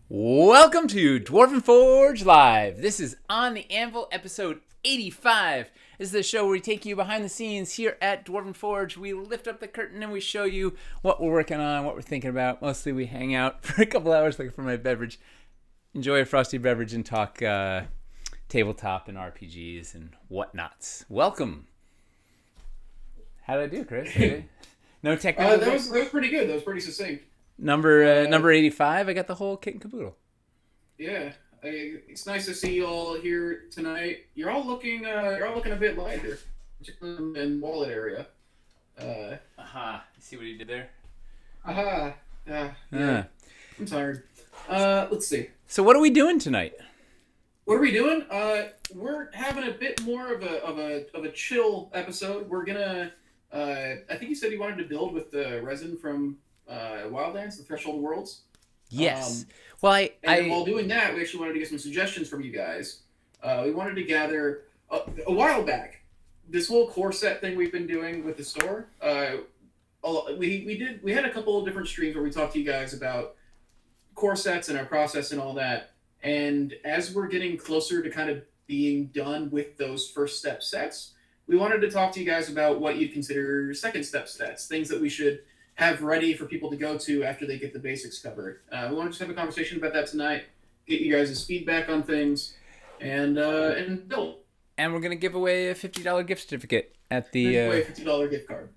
Welcome to Dwarven Forge Live. This is On the Anvil, episode 85. This is the show where we take you behind the scenes here at Dwarven Forge. We lift up the curtain and we show you what we're working on, what we're thinking about. Mostly we hang out for a couple hours looking for my beverage, enjoy a frosty beverage, and talk tabletop and RPGs and whatnots. Welcome. How did I do, Chris? No technical. That was pretty good. That was pretty succinct. Number 85. I got the whole kit and caboodle. Yeah, it's nice to see you all here tonight. You're all looking a bit lighter, particularly in the wallet area. See what he did there? Yeah. I'm tired. Let's see. So what are we doing tonight? What are we doing? We're having a bit more of a chill episode. We're gonna. I think you said you wanted to build with the resin from Wildlands, the Threshold Worlds. Yes. While doing that, we actually wanted to get some suggestions from you guys. We wanted to gather a while back. This whole core set thing we've been doing with the store. We had a couple of different streams where we talked to you guys about core sets and our process and all that. And as we're getting closer to kind of being done with those first step sets, we wanted to talk to you guys about what you'd consider second step sets, things that we should have ready for people to go to after they get the basics covered. We want to just have a conversation about that tonight, get you guys' feedback on things, and build. And we're gonna give away a $50 gift certificate at the. Give away a $50 gift card.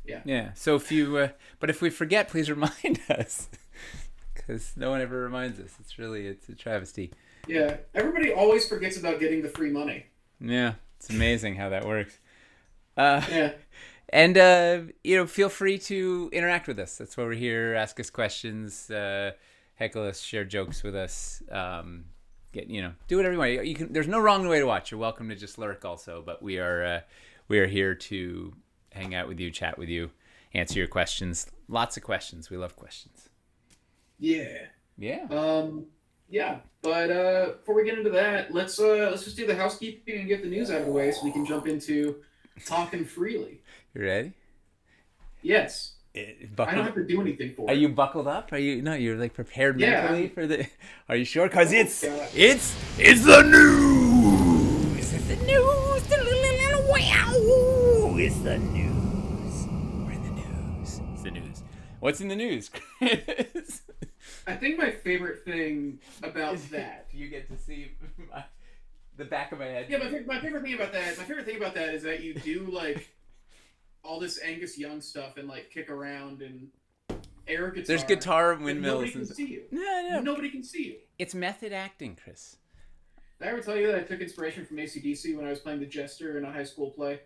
Yeah. Yeah. So if you, but if we forget, please remind us, because no one ever reminds us. It's a travesty. Yeah. Everybody always forgets about getting the free money. Yeah, it's amazing how that works. Yeah. And, feel free to interact with us. That's why we're here. Ask us questions, heckle us, share jokes with us. Do whatever you want. You can. There's no wrong way to watch. You're welcome to just lurk also. But we are here to hang out with you, chat with you, answer your questions. Lots of questions. We love questions. Yeah. Yeah. Yeah. But before we get into that, let's just do the housekeeping and get the news out of the way so we can jump into talking freely. You ready? Yes. I don't have to do anything for it. Are you buckled up? You're like prepared mentally for the. Are you sure? Because it's the news. It's the news. Wow. It's the news. We're in the news. It's the news. What's in the news, Chris? I think my favorite thing about that. You get to see the back of my head. Yeah, my favorite thing about that is that you do like all this Angus Young stuff and like kick around and air guitar. There's guitar and windmills. Nobody can see you. No. Nobody can see you. It's method acting, Chris. Did I ever tell you that I took inspiration from AC/DC when I was playing the Jester in a high school play?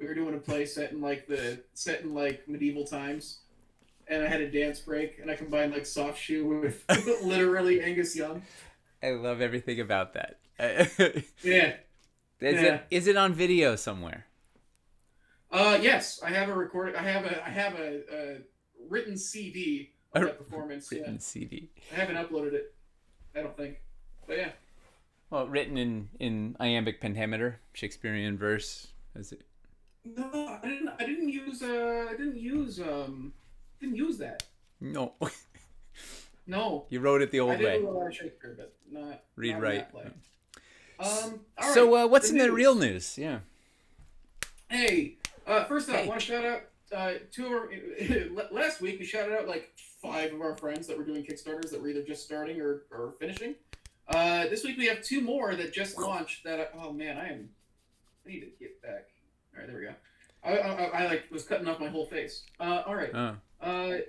We were doing a play set in medieval times, and I had a dance break, and I combined like Soft Shoe with literally Angus Young. I love everything about that. Yeah. Is it on video somewhere? Yes, I have a recorded. I have a written CD of that performance. Written CD. I haven't uploaded it. I don't think. But yeah. Well, written in iambic pentameter, Shakespearean verse. Is it? No, I didn't use that. No. No. You wrote it the old way. I did a lot of Shakespeare, but not read right. All so right, what's in the real news? Yeah. Hey, first off, I want to shout out two of our. Last week we shouted out like 5 of our friends that were doing Kickstarters that were either just starting or finishing. This week we have 2 more that just launched. That oh man, I need to get back. All right, there we go. I like was cutting off my whole face. All right.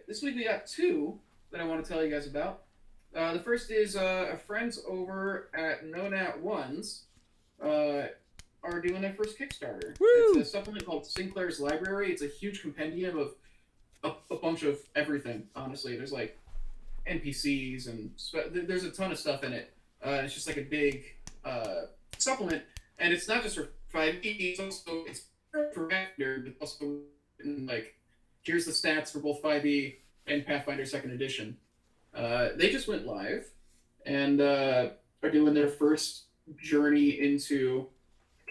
This week we got 2 that I want to tell you guys about. The first is friends over at No Nat Ones are doing their first Kickstarter. Woo! It's a supplement called Sinclair's Library. It's a huge compendium of a bunch of everything. Honestly, there's like NPCs and there's a ton of stuff in it. It's just like a big supplement, and it's not just for 5e. It's for Pathfinder, but also like here's the stats for both 5e and Pathfinder 2nd Edition. They just went live and are doing their first journey into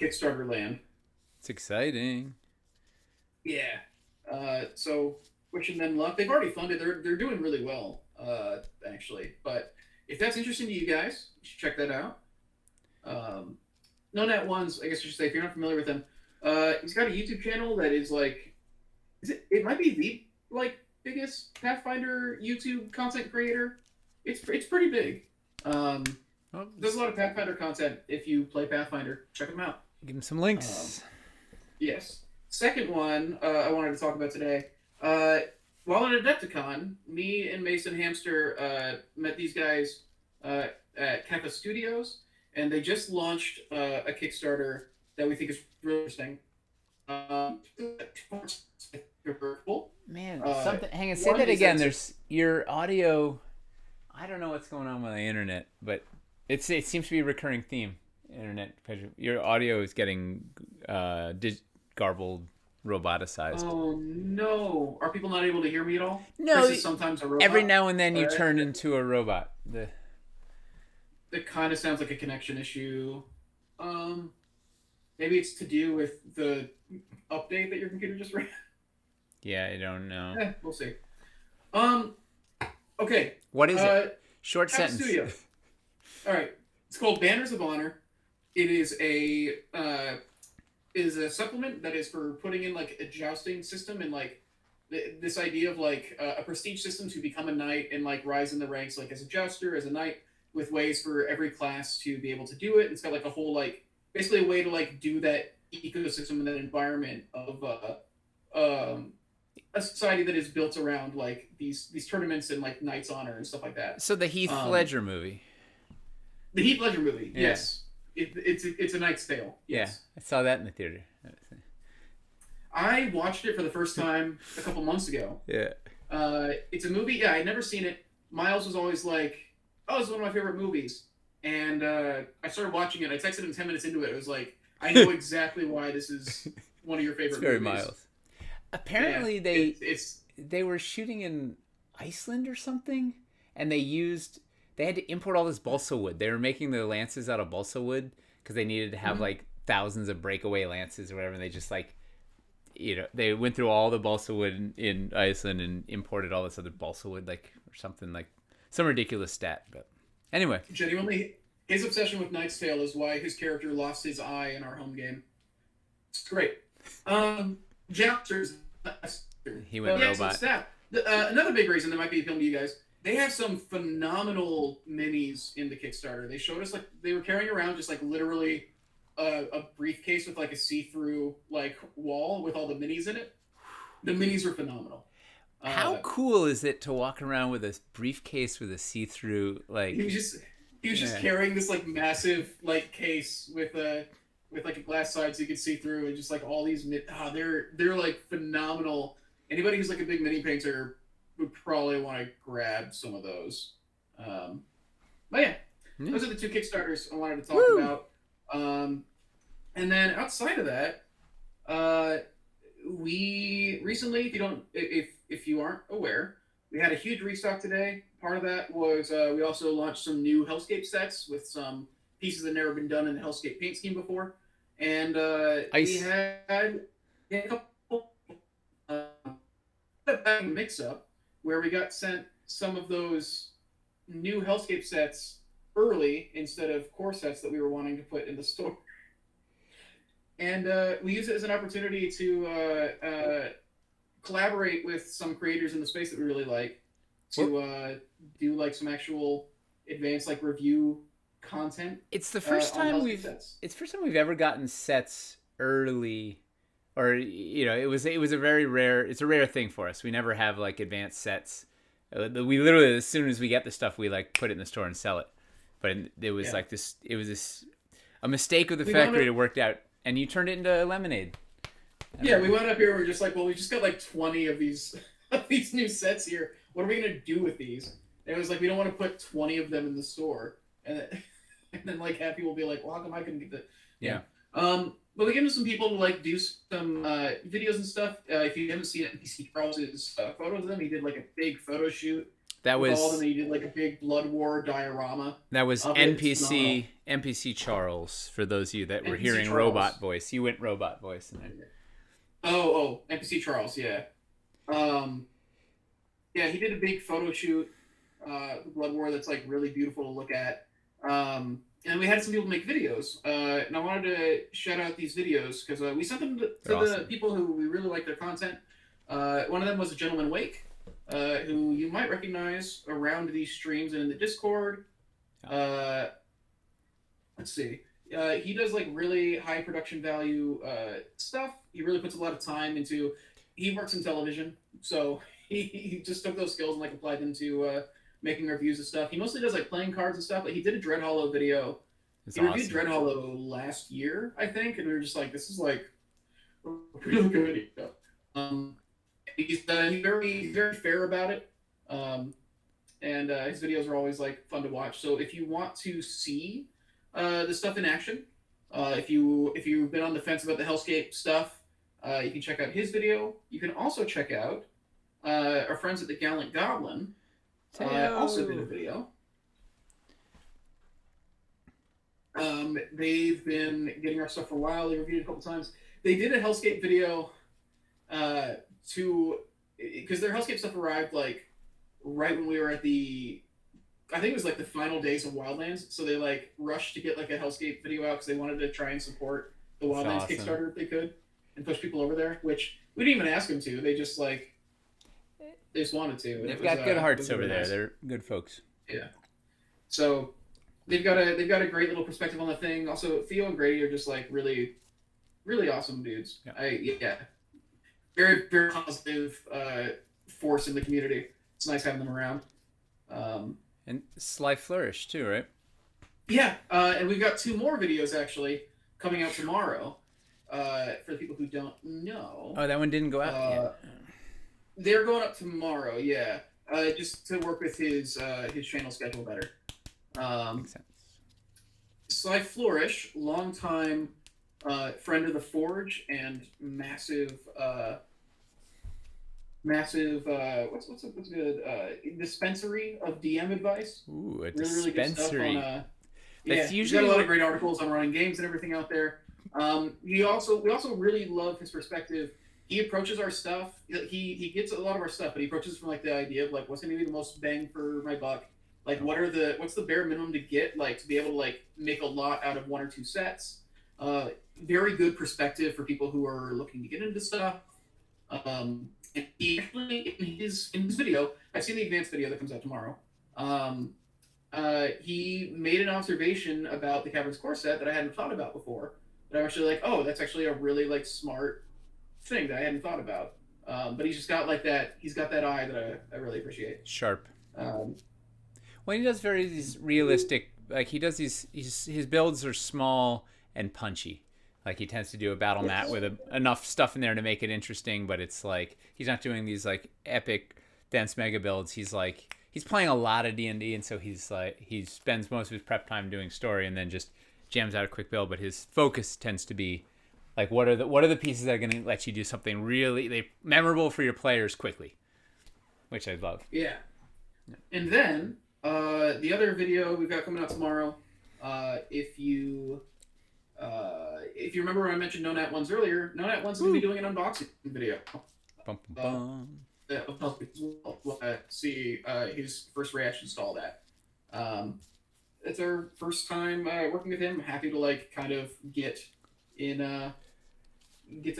Kickstarter land. It's exciting. Yeah. So wishing them luck. They've already funded. They're doing really well, actually. But if that's interesting to you guys, you should check that out. Um, No Net Ones, I guess I should say, if you're not familiar with him, he's got a YouTube channel that is like, is it? It might be the like biggest Pathfinder YouTube content creator. It's pretty big. Um, Oh, there's a lot of Pathfinder content if you play Pathfinder. Check them out. give him some Um, links. yes. Second one I wanted to talk about today. Uh, while at Adepticon, me and Mason Hamster met these guys at Kappa Studios, and they just launched a Kickstarter that we think is really interesting. Um, Man, uh, something. Hang on, say one that is again. that There's your audio. I don't know what's going on with the internet, but it seems to be a recurring theme. Internet, your audio is getting garbled, roboticized. oh no, are people not able to hear me at all? No, Chris is sometimes a robot. every now and then you Uh, turn into a robot. It kind of sounds like a connection issue. Maybe it's to do with the update that your computer just ran. Yeah, I don't know. We'll see. Um, okay. What is it? Short App sentence. Studio. All right. It's called Banners of Honor. It is a supplement that is for putting in like a jousting system and like this idea of like a prestige system to become a knight and like rise in the ranks like as a jouster, as a knight, with ways for every class to be able to do it. It's got like a whole like basically a way to like do that ecosystem and that environment of a society that is built around like these tournaments and like Knights Honor and stuff like that. So the Heath Ledger movie. The Heath Ledger movie, Yeah. yes. It's a Knight's Tale. Yes. Yeah, I saw that in the theater. I watched it for the first time a couple months ago. Yeah. It's a movie. Yeah, I'd never seen it. Miles was always like, "Oh, this is one of my favorite movies," and I started watching it. I texted him 10 minutes into it. It was like, "I know exactly why this is one of your favorite It's very movies." Miles. Apparently, Yeah, they were shooting in Iceland or something, and they had to import all this balsa wood. They were making the lances out of balsa wood because they needed to have like thousands of breakaway lances or whatever. And they just like, they went through all the balsa wood in Iceland and imported all this other balsa wood, like or something like some ridiculous stat. But anyway, genuinely, his obsession with Knight's Tale is why his character lost his eye in our home game. It's great. Jousters. he went robot. Stat. Another big reason that might be appealing to you guys. They have some phenomenal minis in the Kickstarter. They showed us like they were carrying around just like literally a briefcase with like a see-through like wall with all the minis in it. The minis were phenomenal. How cool is it to walk around with a briefcase with a see-through like? He was just carrying this like massive like case with like a glass side so you could see through and just like all these they're like phenomenal. Anybody who's like a big mini painter would probably want to grab some of those. But yeah, those are the two Kickstarters I wanted to talk about. And then outside of that, we recently, if you aren't aware, we had a huge restock today. Part of that was we also launched some new Hellscape sets with some pieces that never been done in the Hellscape paint scheme before, and we had a couple mix-up where we got sent some of those new Hellscape sets early instead of core sets that we were wanting to put in the store. And we use it as an opportunity to collaborate with some creators in the space that we really like to do like some actual advanced like review content. It's the first time we've ever gotten sets early, or it was a rare thing for us. We never have like advanced sets. We literally, as soon as we get the stuff, we like put it in the store and sell it. But it was like this. It was a mistake of the factory. It worked out, and you turned it into lemonade. Yeah, we wound up here. We're just like, well, we just got like 20 of these new sets here. What are we gonna do with these? And it was like, we don't want to put 20 of them in the store, and then like have people be like, well, how come I couldn't get the But we give them some people to like do some videos and stuff. If you haven't seen it, you see Charles's photos of them. He did like a big photo shoot. That with all of was them. And he did like a big Blood War diorama of it. It's phenomenal. NPC Charles. For those of you that were NPC hearing Charles. robot voice, you went robot voice in there. NPC Charles, yeah. Um, yeah, he did a big photo shoot, Blood War, that's like really beautiful to look at. And we had some people make videos, and I wanted to shout out these videos because we sent them to Awesome. the people who we really like their content. One of them was a gentleman Wake, who you might recognize around these streams and in the Discord. Let's see. He does like really high production value stuff. He really puts a lot of time into. He works in television, so he just took those skills and like applied them to making reviews of stuff. He mostly does like playing cards and stuff, but he did a Dread Hollow video. It's He reviewed awesome. Dread Hollow last year, I think, and we were just like, this is like a really good video. He's very fair about it. And his videos are always like fun to watch. So if you want to see the stuff in action, if you've been on the fence about the Hellscape stuff, you can check out his video. You can also check out our friends at the Gallant Goblin. Also did a video. They've been getting our stuff for a while. They reviewed it a couple times. They did a Hellscape video because their Hellscape stuff arrived like right when we were at I think it was like the final days of Wildlands. So they like rushed to get like a Hellscape video out because they wanted to try and support the Wildlands Kickstarter if they could and push people over there, which we didn't even ask them to. They just wanted to. They've got good hearts over there. Nice. They're good folks. Yeah. So they've got a great little perspective on the thing. Also, Theo and Grady are just like really, really awesome dudes. Yeah. Very, very positive force in the community. It's nice having them around. And Sly Flourish too, right? Yeah, and we've got 2 more videos actually coming out tomorrow. For the people who don't know. Oh, that one didn't go out yet. They're going up tomorrow, yeah. Just to work with his channel schedule better. Makes sense. Sly Flourish, longtime friend of the Forge and massive what's good dispensary of DM advice. Ooh, a really dispensary. Good stuff on, That's he's usually got a lot of great articles on running games and everything out there. We also really love his perspective. He approaches our stuff. He gets a lot of our stuff, but he approaches from like the idea of like what's going to be the most bang for my buck. Like what's the bare minimum to get like to be able to like make a lot out of 1 or 2 sets. Very good perspective for people who are looking to get into stuff. And he actually in his video, I've seen the advanced video that comes out tomorrow. He made an observation about the Cavern's Core set that I hadn't thought about before. But I'm actually like, oh, that's actually a really like smart thing that I hadn't thought about. But he's just got like that. He's got that eye that I really appreciate. Sharp. Well, he does these realistic. Like he does his builds are small and punchy. Like he tends to do a battle mat with enough stuff in there to make it interesting, but it's like he's not doing these like epic dense mega builds. He's playing a lot of D&D, and so he spends most of his prep time doing story and then just jams out a quick build. But his focus tends to be like what are the pieces that are going to let you do something really memorable for your players quickly, which I love. Yeah. And then the other video we've got coming out tomorrow, if you remember when I mentioned No Nat Ones earlier, No Nat One's going to be doing an unboxing video. Bum, bum, bum. See his first reactions to all that. It's our first time working with him. Happy to like kind of get to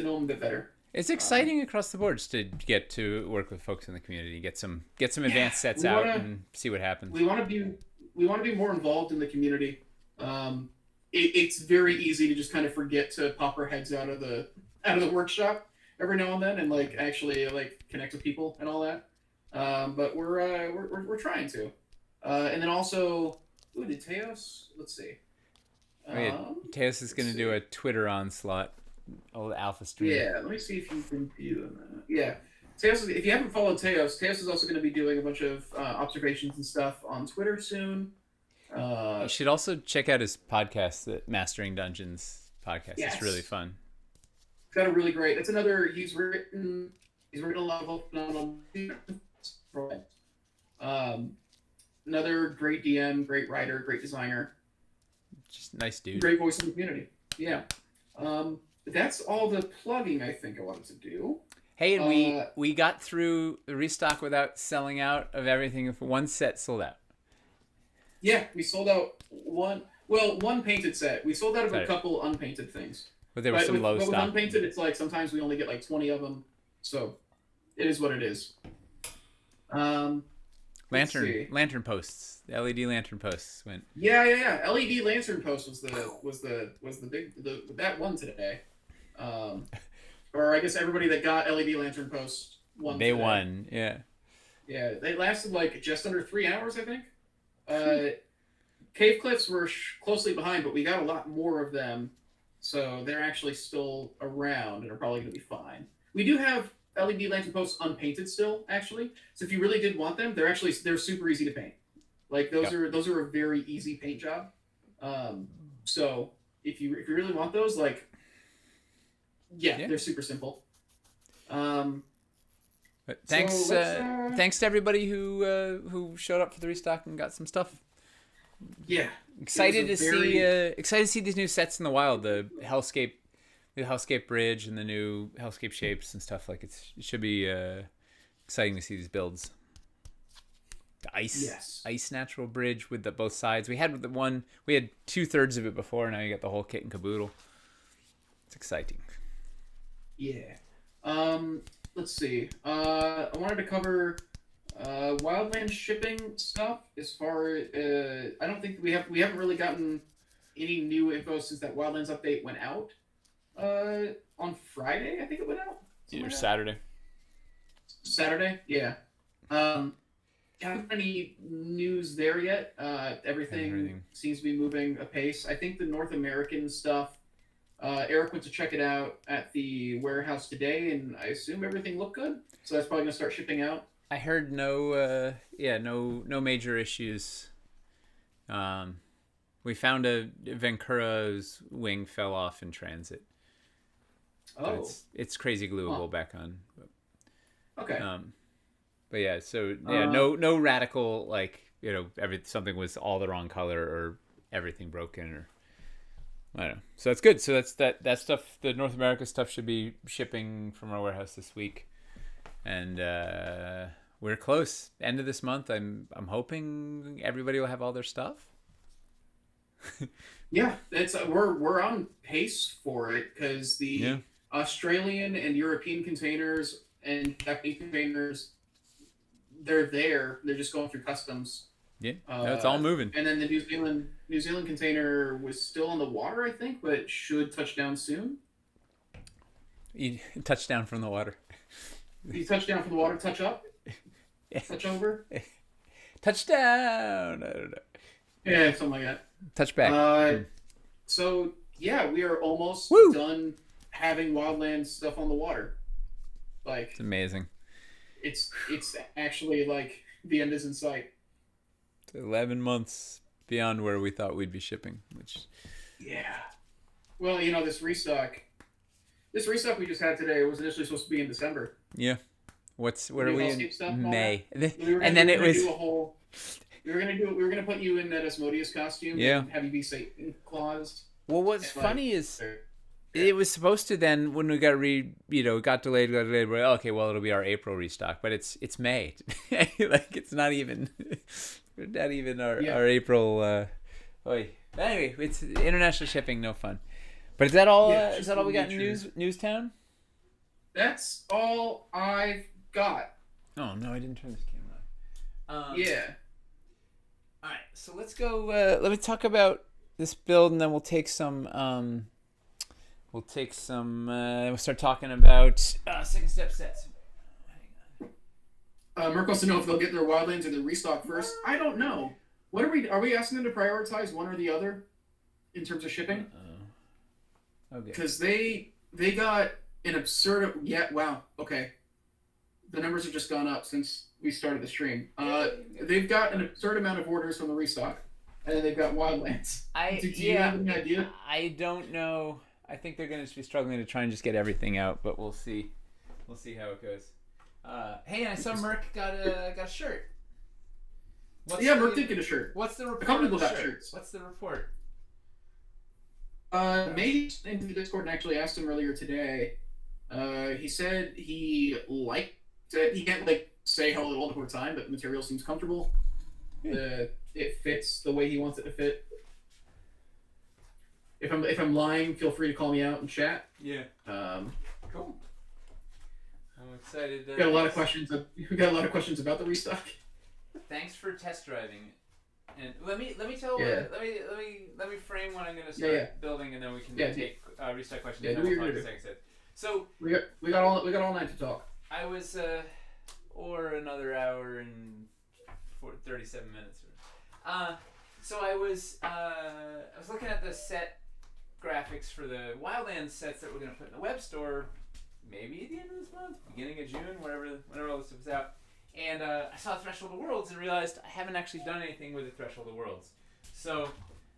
know him a bit better. It's exciting across the boards to get to work with folks in the community, get some advanced sets out and see what happens. We want to be more involved in the community. It's very easy to just kind of forget to pop our heads out of the workshop every now and then and like actually like connect with people and all that. But we're trying to. And then also, did Teos? Let's see. Teos is going to do a Twitter onslaught, old alpha stream. Yeah, let me see if you can do that. Yeah, Teos. If you haven't followed Teos is also going to be doing a bunch of observations and stuff on Twitter soon. You should also check out his podcast, the Mastering Dungeons podcast. Yes. It's really fun. It's got a really great. It's another. He's written a lot of phenomenal. Um, Another great DM, great writer, great designer, Just nice dude. great voice in the community. Yeah. That's all the plugging I think I wanted to do. Hey, and we Uh, we got through the restock without selling out of everything. If one set sold out, yeah, we sold out one painted set. We sold out of a sorry, couple unpainted things. but there was But some low with stock. unpainted, it's like sometimes we only get like 20 of them. So it is what it is. Um, let's see. Lantern posts. The LED lantern posts went. Yeah. LED lantern post was the big that one today. Um, or I guess everybody that got LED lantern post won They today. won. Yeah. Yeah, they lasted like just under 3 hours, I think. Cave Cliffs were closely behind, but we got a lot more of them, so they're actually still around and are probably going to be fine. We do have LED lantern posts unpainted still, actually. So if you really did want them, they're super easy to paint. Like those are a very easy paint job. So if you really want those, like yeah. They're super simple. But So thanks to everybody who showed up for the restock and got some stuff. yeah, Excited to see these new sets in the wild. The Hellscape Bridge and the new Hellscape shapes and stuff. Like it should be exciting to see these builds. The ice natural bridge with the both sides. We had 2/3 of it before. Now you got the whole kit and caboodle. It's exciting. Yeah. Let's see. I wanted to cover wildland shipping stuff. As far I don't think we haven't really gotten any new info since that wildlands update went out. On Friday, I think it went out. Or Saturday. Saturday, yeah. Haven't any news there yet. Everything seems to be moving apace. I think the North American stuff. Eric went to check it out at the warehouse today, and I assume everything looked good. So that's probably gonna start shipping out. I heard no major issues. We found a Venkura's wing fell off in transit. Oh, it's crazy gluable back on. okay. But yeah, so yeah, no radical something was all the wrong color or everything broken or I don't know. So that's good. So that's that stuff. The North America stuff should be shipping from our warehouse this week, and we're close. End of this month. I'm hoping everybody will have all their stuff. Yeah, we're on pace for it because the Australian and European containers and Japanese containers, they're there. They're just going through customs. Yeah, it's all moving. And then the New Zealand container was still on the water, I think, but should touch down soon. You touch down from the water. You touch down from the water, touch up, touch over, touchdown. I don't know. Yeah, something like that. Touch back. So yeah, we are almost done having wildland stuff on the water. Like it's amazing. It's actually like the end is in sight. 11 months beyond where we thought we'd be shipping, which well, this restock we just had today was initially supposed to be in December. Yeah. What are we in May? We were gonna put you in that Asmodeus costume and have you be Satan Claus. Well, what's funny is it was supposed to then when we got delayed. We're okay. Well, it'll be our April restock, but it's May. Like it's not even our April. Anyway, it's international shipping, no fun. But is that all? Is that all we got in Newstown? That's all I've got. Oh no, I didn't turn this camera on. Yeah. All right, so let's go. Let me talk about this build, and then we'll take some. We'll start talking about second step sets. Merc wants to know if they'll get their wildlands or their restock first. I don't know. What are we asking them to prioritize one or the other in terms of shipping? Okay. Because they got an absurd. Yeah. Wow. Okay. The numbers have just gone up since we started the stream. They've got an absurd amount of orders from the restock, and then they've got wildlands. Do you have any idea? I don't know. I think they're going to be struggling to try and just get everything out, but we'll see. We'll see how it goes. Hey, I saw Merc got a shirt. Merc did get a shirt. What's the report? A couple people got shirts. What's the report? May into the Discord and actually asked him earlier today. He said he liked it. He can't say how little all the time, but the material seems comfortable. It fits the way he wants it to fit. If I'm lying, feel free to call me out and chat. Yeah. Cool. I'm excited. We got a lot of questions. We got a lot of questions about the restock. Thanks for test driving. And let me tell. Let me frame what I'm gonna start building, and then we can take restock questions. Yeah, and then we'll talk So we got all night to talk. I was or another hour and 37 minutes. So I was looking at the set graphics for the Wildlands sets that we're gonna put in the web store, maybe at the end of this month, beginning of June, whenever all this stuff's out. And I saw Threshold of Worlds and realized I haven't actually done anything with the Threshold of Worlds. So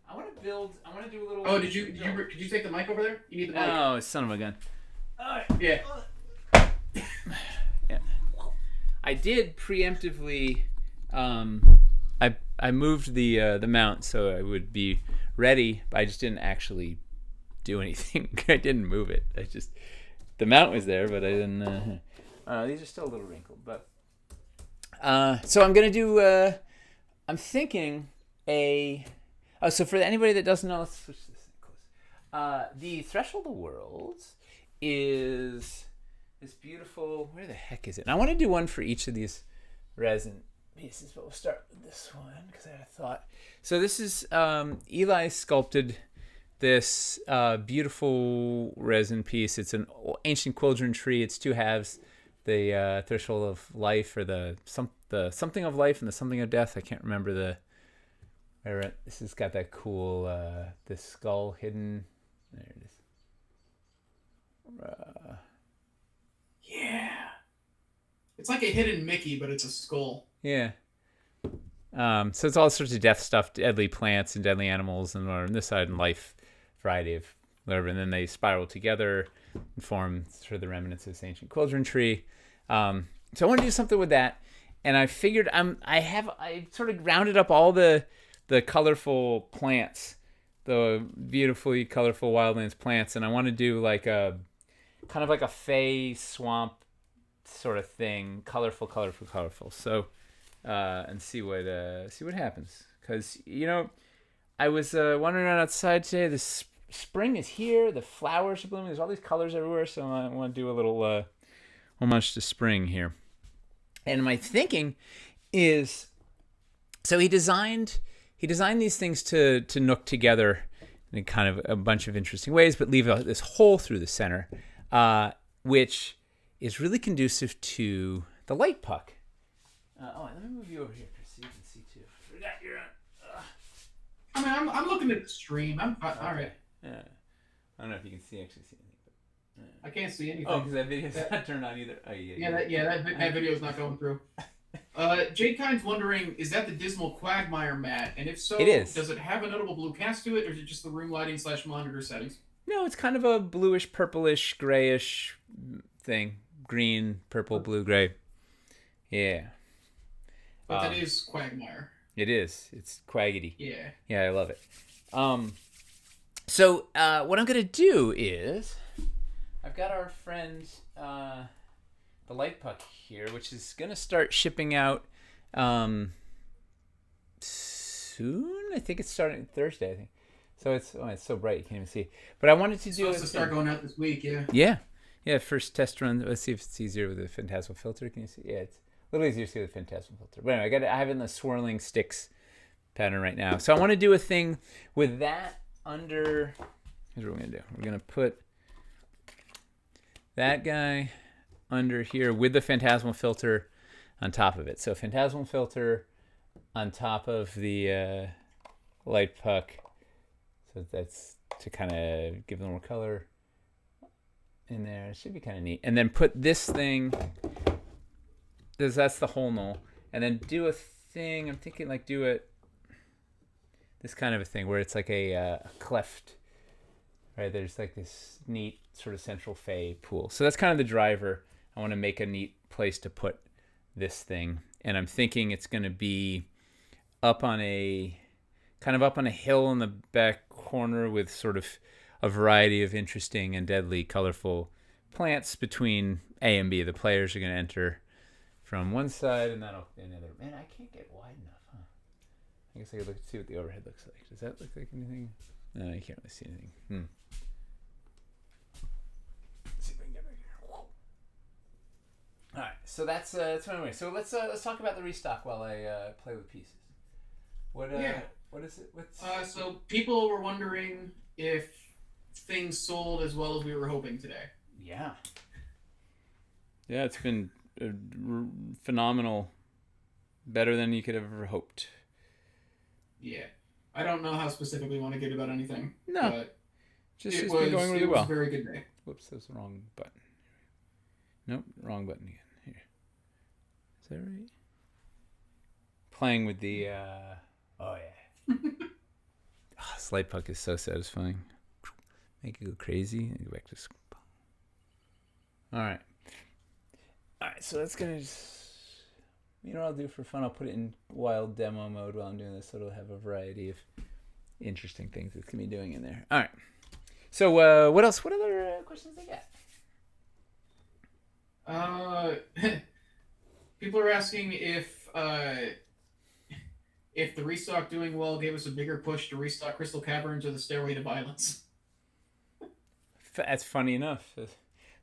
I want to do a little. Oh, did you take the mic over there? You need the mic. Oh, son of a gun. Yeah. Yeah. I did preemptively. I moved the mount so I would be ready, but I just didn't actually do anything. I didn't move it. The mount was there, but I didn't. These are still a little wrinkled, but. So I'm gonna do. I'm thinking so for anybody that doesn't know, let's switch this close. The Threshold of Worlds is this beautiful. Where the heck is it? And I want to do one for each of these resin pieces, but we'll start with this one because I had a thought. So this is Eli sculpted this beautiful resin piece. It's an ancient quildron tree. It's two halves. The Threshold of Life, or the something of life and the something of death. I can't remember this has got that cool this skull hidden. There it is. Yeah. It's like a hidden Mickey, but it's a skull. Yeah. So it's all sorts of death stuff, deadly plants and deadly animals, and on this side, and life, variety of whatever, and then they spiral together and form sort of the remnants of this ancient quildron tree. So I want to do something with that, and I figured I sort of rounded up all the colorful plants, the beautifully colorful wildlands plants, and I want to do like a kind of like a fey swamp sort of thing, colorful. So and see what happens, because I was wandering around outside today. The spring is here. The flowers are blooming. There's all these colors everywhere. So I want to do a little homage to spring here. And my thinking is, so he designed these things to nook together in kind of a bunch of interesting ways, but leave this hole through the center, which is really conducive to the light puck. Let me move you over here, Chris, so you can see too. Forgot you're on. I mean, I'm looking at the stream. I'm fine. All right. Yeah. I don't know if you can actually see anything. I can't see anything. Oh, because that video's not turned on either. Oh, yeah. That video's not going through. Jade Kind's wondering, is that the Dismal Quagmire mat? And if so, it is. Does it have a notable blue cast to it, or is it just the room lighting / monitor settings? No, it's kind of a bluish, purplish, grayish thing. Green, purple, blue, gray. Yeah. But that is Quagmire. It is. It's quaggity. Yeah. Yeah, I love it. So what I'm going to do is, I've got our friend, the Light Puck here, which is going to start shipping out soon. I think it's starting Thursday, I think. So it's so bright you can't even see. But I wanted to do supposed to start going out this week, yeah. Yeah, first test run. Let's see if it's easier with the Phantasmal filter. Can you see? Yeah, it's a little easier to see with the Phantasmal filter. But anyway, I have it in the swirling sticks pattern right now. So I want to do a thing with that under. Here's what we're going to do. We're going to put that guy under here with the Phantasmal filter on top of it. So Phantasmal filter on top of the Light Puck. So that's to kind of give them more color in there. It should be kind of neat. And then put this thing, that's the whole null. And then do a thing, I'm thinking like do it, this kind of a thing where it's like a cleft, right? There's like this neat sort of central fey pool. So that's kind of the driver. I want to make a neat place to put this thing. And I'm thinking it's going to be up on a hill in the back corner with sort of a variety of interesting and deadly, colorful plants between A and B. The players are going to enter from one side, and that'll be another. Man, I can't get wide enough, huh? I guess I could see what the overhead looks like. Does that look like anything? No, you can't really see anything. Let's see if I can get right here. All right, so that's anyway. So let's talk about the restock while I play with pieces. What is it? So people were wondering if things sold as well as we were hoping today. Yeah, it's been phenomenal, better than you could have ever hoped. Yeah, I don't know how specifically we want to get about anything. No, but it's been going really well. It was a very good day. Whoops, that's the wrong button. Nope, wrong button again. Here, is that right? Playing with the oh yeah. Slide puck is so satisfying. Make it go crazy and go back to school. All right, so that's gonna just, you know what I'll do for fun? I'll put it in wild demo mode while I'm doing this, so it'll have a variety of interesting things it's gonna be doing in there. All right, so what else? What other questions they got? People are asking if the restock doing well gave us a bigger push to restock Crystal Caverns or the Stairway to Violence. That's funny enough.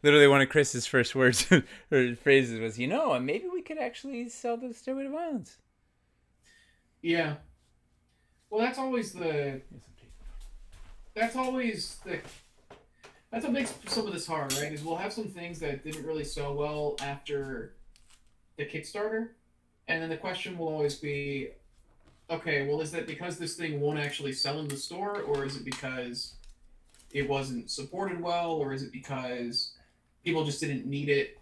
Literally one of Chris's first words or phrases was, maybe we could actually sell the Stairway to Violence. Yeah. Well, that's always what makes some of this hard, right? Is we'll have some things that didn't really sell well after the Kickstarter, and then the question will always be, okay, well, is that because this thing won't actually sell in the store, or is it because it wasn't supported well, or is it because people just didn't need it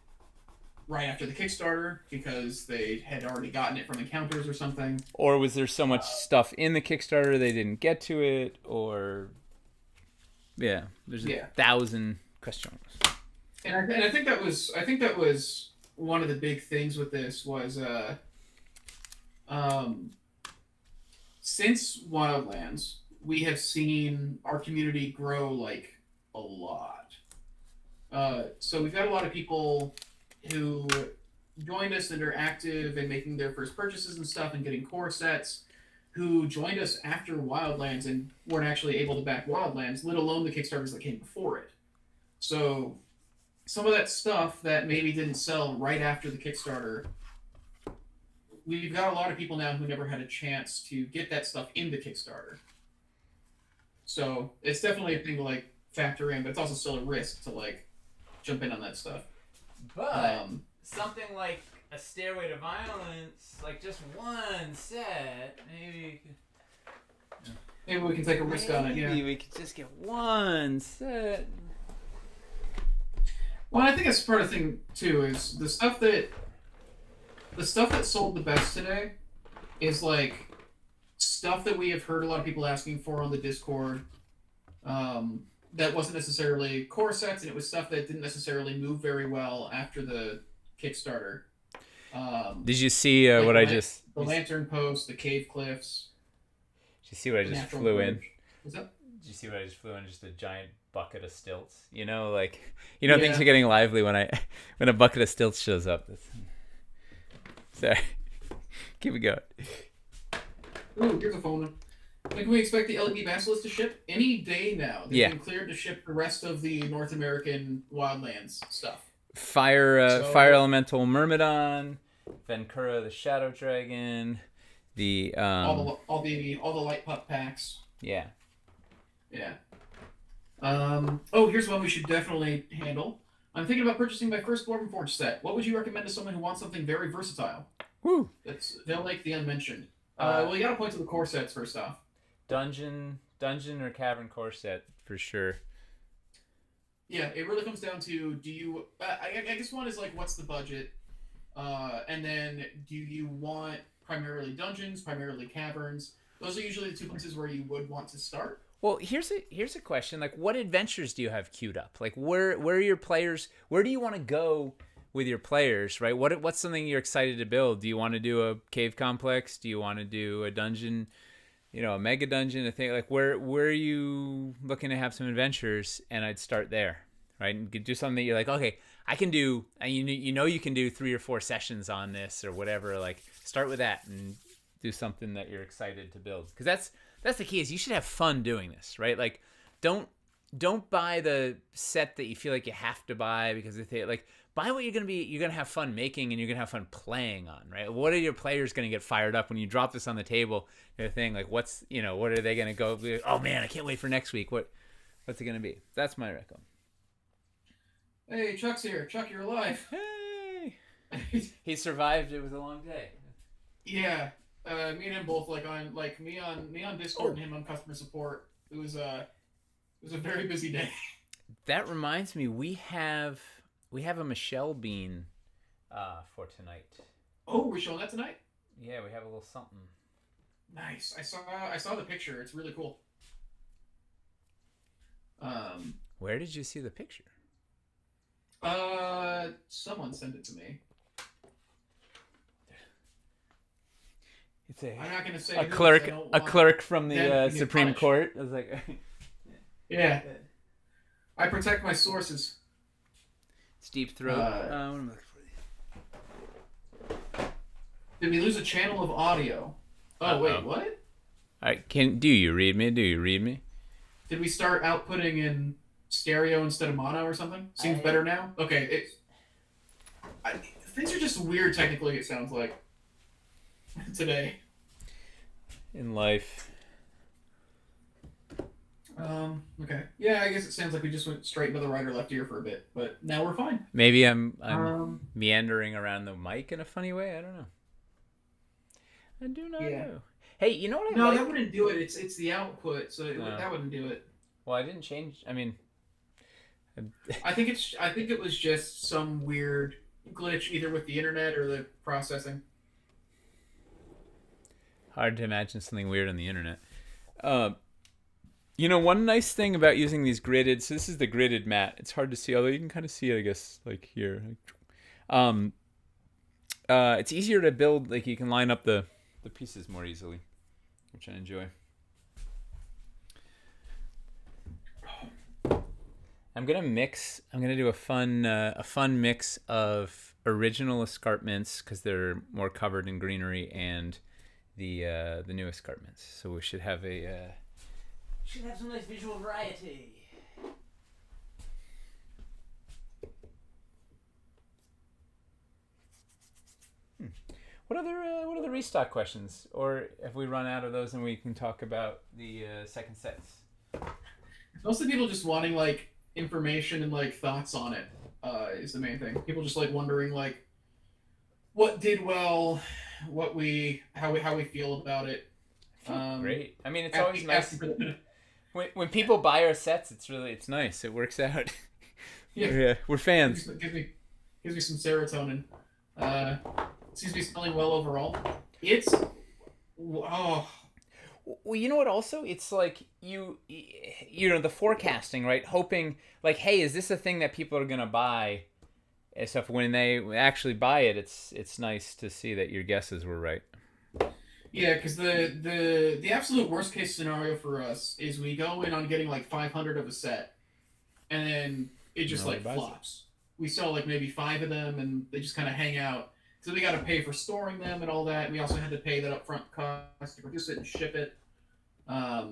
right after the Kickstarter because they had already gotten it from encounters or something? Or was there so much stuff in the Kickstarter they didn't get to it? Or there's 1,000 questions. And I think that was one of the big things with this was since Wildlands, we have seen our community grow like a lot. So we've got a lot of people who joined us and are active and making their first purchases and stuff and getting core sets, who joined us after Wildlands and weren't actually able to back Wildlands, let alone the Kickstarters that came before it. So some of that stuff that maybe didn't sell right after the Kickstarter, we've got a lot of people now who never had a chance to get that stuff in the Kickstarter. So it's definitely a thing to like factor in, but it's also still a risk to like jump in on that stuff. But something like a Stairway to Violence, like just one set, maybe we can take a risk on it. Yeah, maybe we could just get one set. Well, I think that's part of the thing too. Is the stuff that sold the best today is like stuff that we have heard a lot of people asking for on the Discord. That wasn't necessarily core sets, and it was stuff that didn't necessarily move very well after the Kickstarter. Did you see what I just... The Lantern Post, the Cave Cliffs. Did you see what I just flew in? What's up? Did you see what I just flew in? Just a giant bucket of stilts. Things are getting lively when a bucket of stilts shows up. Sorry. Keep it going. Ooh, here's a phone. When can we expect the LED Basilisk to ship? Any day now. They've been cleared to ship the rest of the North American Wildlands stuff. Fire Elemental Myrmidon, Venkura the Shadow Dragon, the all the light pup packs. Yeah. Yeah. Here's one we should definitely handle. I'm thinking about purchasing my first Dwarven Forge set. What would you recommend to someone who wants something very versatile? Woo! They'll like the Unmentioned. You gotta point to the core sets first off. Dungeon or Cavern core set for sure. Yeah, it really comes down to do you... I guess one is like, what's the budget? And then do you want primarily dungeons, primarily caverns? Those are usually the two places where you would want to start. Well, here's a question. Like, what adventures do you have queued up? Like, where are your players? Where do you want to go with your players, right? What's something you're excited to build? Do you want to do a cave complex? Do you want to do a dungeon? A mega dungeon, a thing like where are you looking to have some adventures? And I'd start there, right? And do something that you're like, okay, I can do, and you can do 3 or 4 sessions on this or whatever. Like, start with that and do something that you're excited to build, because that's the key. Is you should have fun doing this, right? Like, don't buy the set that you feel like you have to buy because they like, buy what you're gonna have fun making and you're gonna have fun playing on, right? What are your players gonna get fired up when you drop this on the table? The thing like, what are they gonna go? Oh man, I can't wait for next week. What's it gonna be? That's my reckon. Hey, Chuck's here. Chuck, you're alive. Hey, he survived. It was a long day. Yeah, me and him both me on Discord and him on customer support. It was a very busy day. That reminds me, we have a Michelle bean for tonight. Oh, we're showing that tonight? Yeah, we have a little something. Nice. I saw the picture. It's really cool. Where did you see the picture? Someone sent it to me. It's I'm not gonna say a clerk from the Supreme Court. I was like, yeah. I protect my sources. It's Deep Throat. What am I looking for? Did we lose a channel of audio? Oh, wait, what? All right, do you read me? Did we start outputting in stereo instead of mono or something? Seems better now? Okay, things are just weird technically, it sounds like. Today. In life. Okay. Yeah, I guess it sounds like we just went straight into the right or left ear for a bit, but now we're fine. Maybe I'm meandering around the mic in a funny way. I don't know. I do not know. Hey, you know what? That wouldn't do it. It's the output, so that wouldn't do it. Well, I didn't change. I mean, I think it was just some weird glitch either with the internet or the processing. Hard to imagine something weird on the internet. One nice thing about using these gridded, so this is the gridded mat. It's hard to see, although you can kind of see it, I guess, like here. It's easier to build, like you can line up the pieces more easily, which I enjoy. I'm gonna do a fun mix of original escarpments because they're more covered in greenery, and the new escarpments. So we should have some nice visual variety. What other restock questions, or have we run out of those and we can talk about the second sets? Mostly people just wanting like information and like thoughts on it is the main thing. People just like wondering like what did well, how we feel about it. Great. I mean, it's always nice when people buy our sets. It's nice. It works out. Yeah, we're fans. Gives me some serotonin. Seems to be smelling well overall. It's Well, you know what? Also, it's like the forecasting, right? Hoping like, hey, is this a thing that people are gonna buy? And so when they actually buy it, it's nice to see that your guesses were right. Yeah, because the absolute worst case scenario for us is we go in on getting like 500 of a set, and then it just like flops. We sell like maybe 5 of them, and they just kind of hang out. So we got to pay for storing them and all that. We also had to pay that upfront cost to produce it and ship it. Yeah,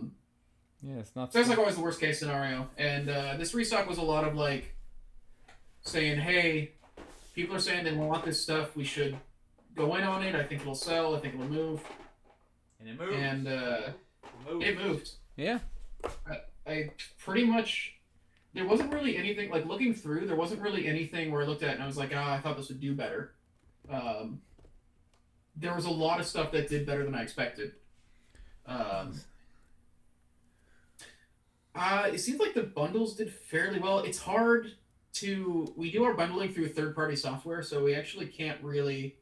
it's not. So that's like always the worst case scenario. And this restock was a lot of like saying, "Hey, people are saying they want this stuff. We should go in on it. I think it'll sell. I think it'll move." And it moved. And it moved. Yeah. I pretty much. There wasn't really anything like looking through. There wasn't really anything where I looked at it and I was like, I thought this would do better. There was a lot of stuff that did better than I expected. It seems like the bundles did fairly well. It's hard we do our bundling through third-party software, so we actually can't really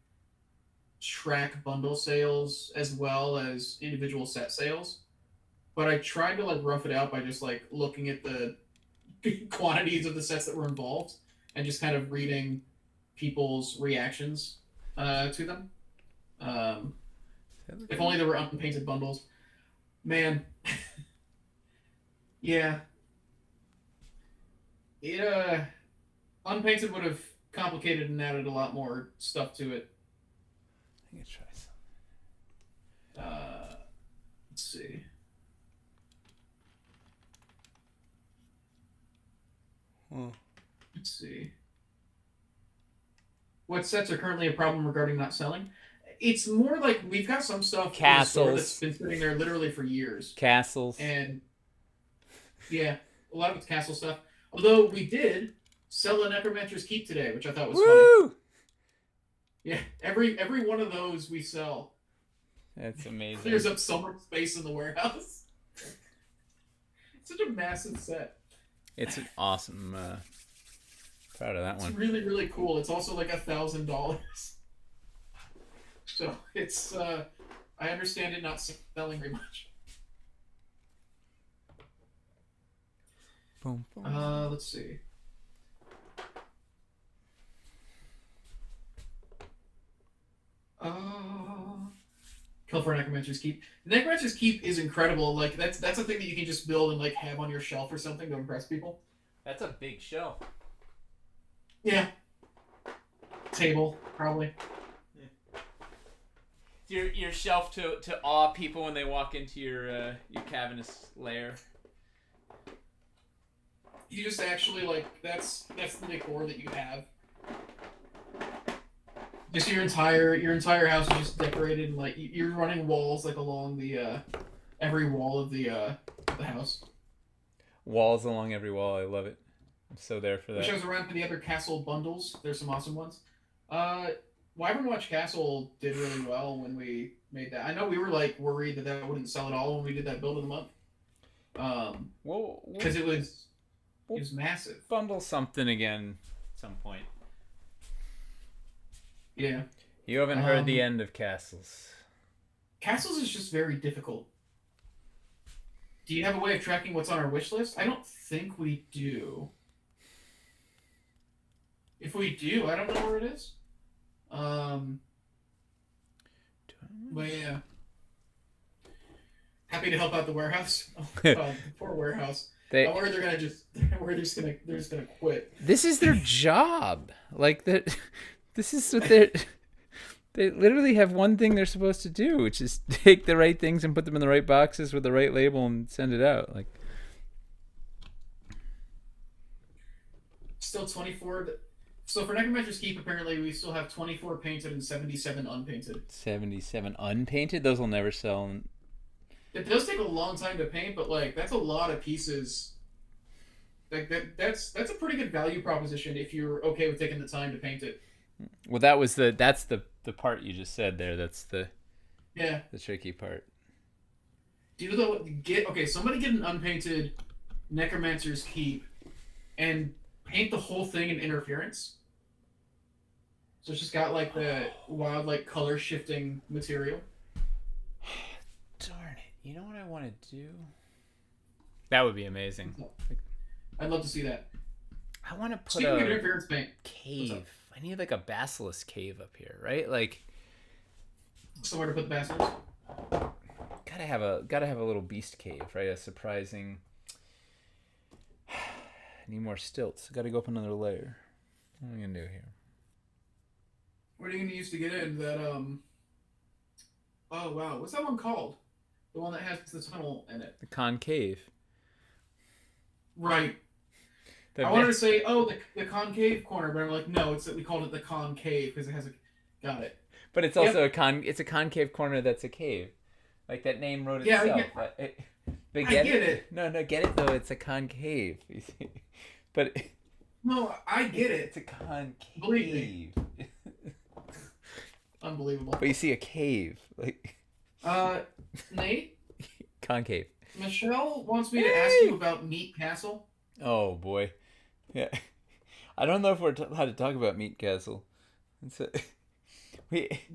track bundle sales as well as individual set sales. But I tried to like rough it out by just like looking at the quantities of the sets that were involved and just kind of reading people's reactions to them. Um, if only there were unpainted bundles. Man, yeah, it unpainted would have complicated and added a lot more stuff to it. I think try some. Let's see. Let's see. What sets are currently a problem regarding not selling? It's more like we've got some stuff in the store that's Castles. been sitting there literally for years. Castles. And yeah, a lot of it's castle stuff. Although we did sell a Necromancer's Keep today, which I thought was funny. Woo! Yeah, every one of those we sell. That's amazing. Clears up so much space in the warehouse. It's such a massive set. It's an awesome. Proud of that It's one. really, really cool. It's also like $1,000. So it's I understand it not selling very much. Boom, boom. Let's see. Kill for Necromancer's Keep. The Necromancer's Keep is incredible. Like that's a thing that you can just build and like have on your shelf or something to impress people. That's a big shelf. Yeah. Table, probably. Your shelf to awe people when they walk into your cavernous lair. You just actually like that's the decor that you have. Just your entire house is just decorated and like you're running walls like along the every wall of the house. Walls along every wall. I love it. I'm so there for that. Which shows around for the other castle bundles. There's some awesome ones. Wyvern Watch Castle did really well when we made that. I know we were like worried that wouldn't sell at all when we did that build of the month. Because it was massive. Bundle something again at some point. Yeah. You haven't heard the end of Castles. Castles is just very difficult. Do you have a way of tracking what's on our wish list? I don't think we do. If we do, I don't know where it is. But yeah. Happy to help out the warehouse. The poor warehouse. I'm worried they're just gonna quit. This is their job. Like that. This is what they literally have one thing they're supposed to do, which is take the right things and put them in the right boxes with the right label and send it out. Like, still 24. So for Necromancer's Keep, apparently we still have 24 painted and 77 unpainted. 77 unpainted? Those will never sell. It does take a long time to paint, but like that's a lot of pieces. Like that's a pretty good value proposition if you're okay with taking the time to paint it. Well, that's the part you just said there. That's the tricky part. Somebody get an unpainted Necromancer's Keep and paint the whole thing in interference. So it's just got like the wild like color shifting material. Darn it. You know what I want to do? That would be amazing. I'd love to see that. I want to put Speaking of interference paint, cave. I need like a basilisk cave up here, right? Like somewhere to put the basilisk. Gotta have a little beast cave, right? A surprising. Need more stilts. Gotta go up another layer. What are we gonna do here? What are you gonna use to get in that? Oh wow, what's that one called? The one that has the tunnel in it. The concave. Right. I wanted to say, the concave corner, but I'm like, no, we called it the concave because it has a. Got it. But it's also it's a concave corner that's a cave. Like that name wrote itself. I get it. No, get it though. It's a concave. You see? But no, I get it. It's a concave. Believe me. Unbelievable. But you see a cave, like. Nate. Concave. Michelle wants me to ask you about Meat Castle. Oh boy, yeah. I don't know if we're allowed to talk about Meat Castle.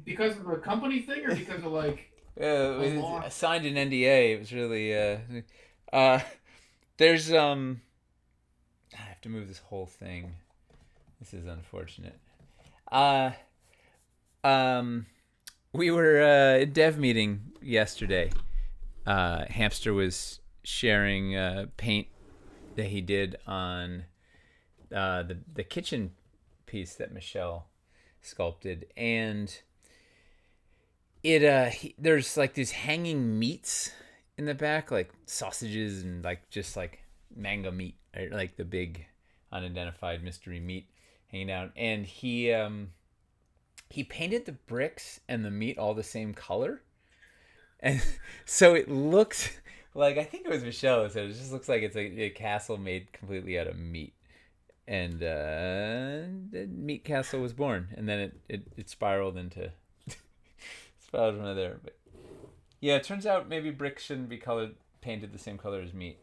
Because of a company thing, or because of like. I signed an NDA. It was really there's I have to move this whole thing. This is unfortunate. Uh, um, we were in dev meeting yesterday. Hamster was sharing paint that he did on the kitchen piece that Michelle sculpted, and there's like these hanging meats in the back, like sausages and like just like mango meat, right? Like the big unidentified mystery meat hanging out, and he painted the bricks and the meat all the same color, and so it looks like, I think it was Michelle who said, it just looks like it's a castle made completely out of meat. And the meat castle was born, and then it spiraled into spiraled from there. But yeah, it turns out maybe bricks shouldn't be colored painted the same color as meat.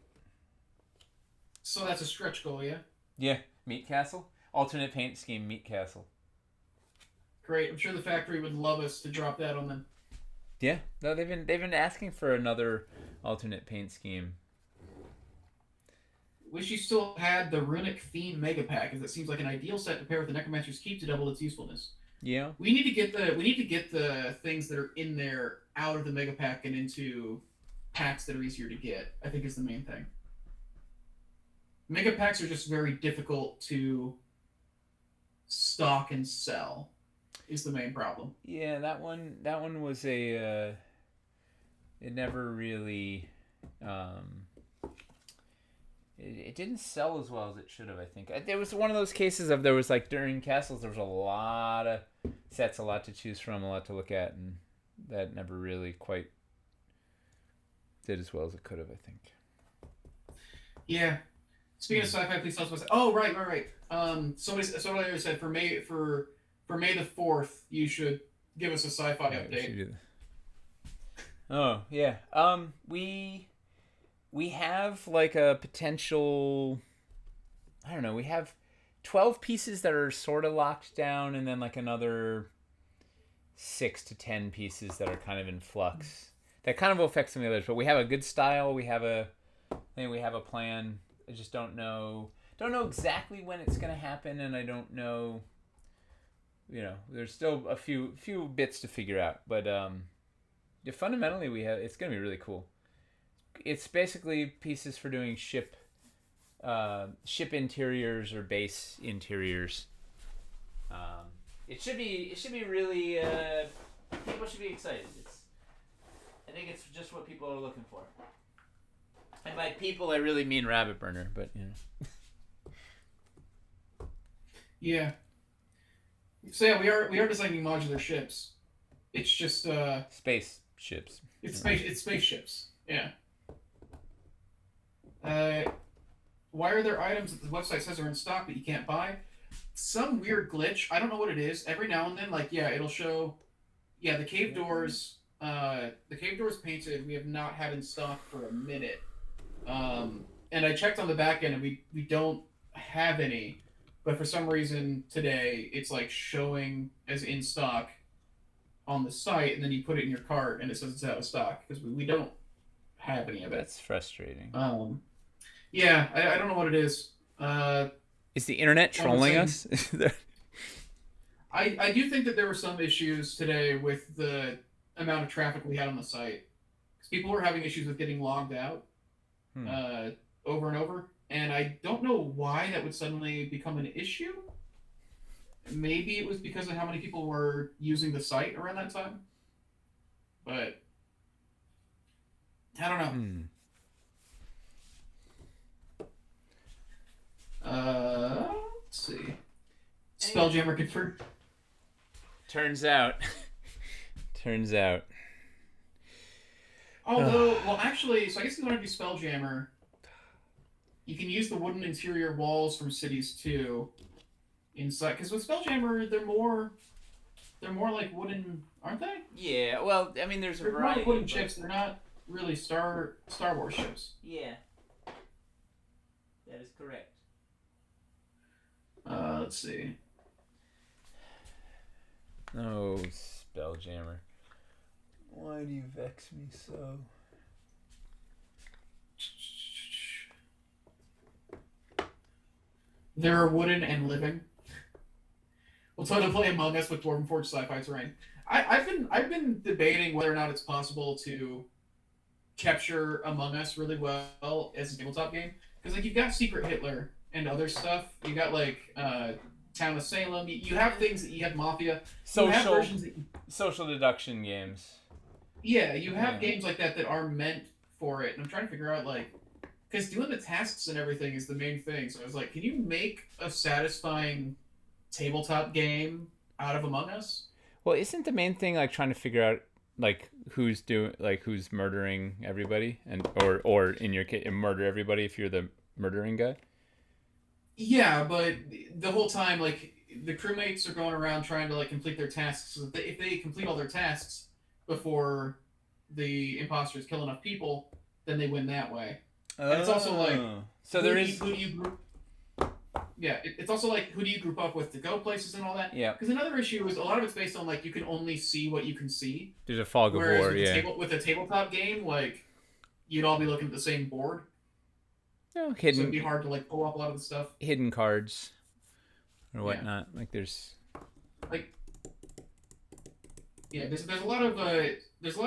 So that's a stretch goal, yeah. Yeah, meat castle, alternate paint scheme, meat castle. Great. I'm sure the factory would love us to drop that on them. Yeah, no, they've been asking for another alternate paint scheme. Wish you still had the Runic Fiend Mega Pack, as it seems like an ideal set to pair with the Necromancer's Keep to double its usefulness. Yeah, We need to get the things that are in there out of the Mega Pack and into packs that are easier to get. I think is the main thing. Mega packs are just very difficult to stock and sell. Is the main problem. yeah, that one was a it never really um it didn't sell as well as it should have. I think there was one of those cases of, there was like, during castles there was a lot of sets, a lot to choose from, a lot to look at, and that never really quite did as well as it could have, I think. Yeah. Speaking of sci-fi, please tell us what's. Oh, right. Somebody said for May the 4th, you should give us a sci-fi Yeah, we should update. do that. Oh yeah. We have like a potential, I don't know, we have 12 pieces that are sort of locked down, and then like another 6 to 10 pieces that are kind of in flux. That kind of will affect some of the others, but we have a good style. I think we have a plan. I just don't know exactly when it's going to happen, and I don't know, there's still a few bits to figure out, but yeah, fundamentally it's going to be really cool. It's basically pieces for doing ship interiors or base interiors. It should be really, people should be excited. I think it's just what people are looking for. And by people, I really mean Rabbit Burner, but Yeah. So yeah, we are designing modular ships. It's just space ships. it's spaceships. Yeah. Why are there items that the website says are in stock but you can't buy? Some weird glitch. I don't know what it is. Every now and then, like, yeah, it'll show. Yeah, the cave doors. The cave doors painted. We have not had in stock for a minute. And I checked on the back end, and we don't have any. But for some reason today, it's like showing as in stock on the site, and then you put it in your cart, and it says it's out of stock because we don't have any of it. That's frustrating. Yeah, I don't know what it is. Is the internet trolling us? I do think that there were some issues today with the amount of traffic we had on the site. Because people were having issues with getting logged out over and over. And I don't know why that would suddenly become an issue. Maybe it was because of how many people were using the site around that time. But I don't know. Let's see. Spelljammer confirmed. Turns out. Although, well, actually, so I guess if you want to do Spelljammer, you can use the wooden interior walls from Cities 2 inside. Because with Spelljammer, they're more like wooden, aren't they? Yeah. Well, I mean, there's a They're more variety. like wooden ships. They're not really Star Wars ships. Yeah. That is correct. Let's see. Oh, Spelljammer. Why do you vex me so? There are wooden and living. to play Among Us with Dwarven Forge Sci-Fi Terrain. I've been debating whether or not it's possible to capture Among Us really well as a tabletop game because like you've got Secret Hitler and other stuff. You got like Town of Salem. You have things that you have Mafia. You have Social versions that social deduction games. yeah, you have games like that that are meant for it. And I'm trying to figure out like because doing the tasks and everything is the main thing. So I was like, can you make a satisfying tabletop game out of Among Us? Well, isn't the main thing like trying to figure out like who's murdering everybody and or in your case murder everybody if you're the murdering guy? Yeah, but the whole time, like the crewmates are going around trying to like complete their tasks. So that if they complete all their tasks before the imposters kill enough people, then they win that way. And it's also like so there is who do you group? Yeah, it's also like who do you group up with to go places and all that. yeah. Because another issue is a lot of it's based on like you can only see what you can see. There's a fog of Whereas war. with Yeah. with a tabletop game, like you'd all be looking at the same board, No, so it'd be hard to like pull up a lot of the stuff. hidden cards or Yeah. whatnot. Like there's Like yeah, there's a lot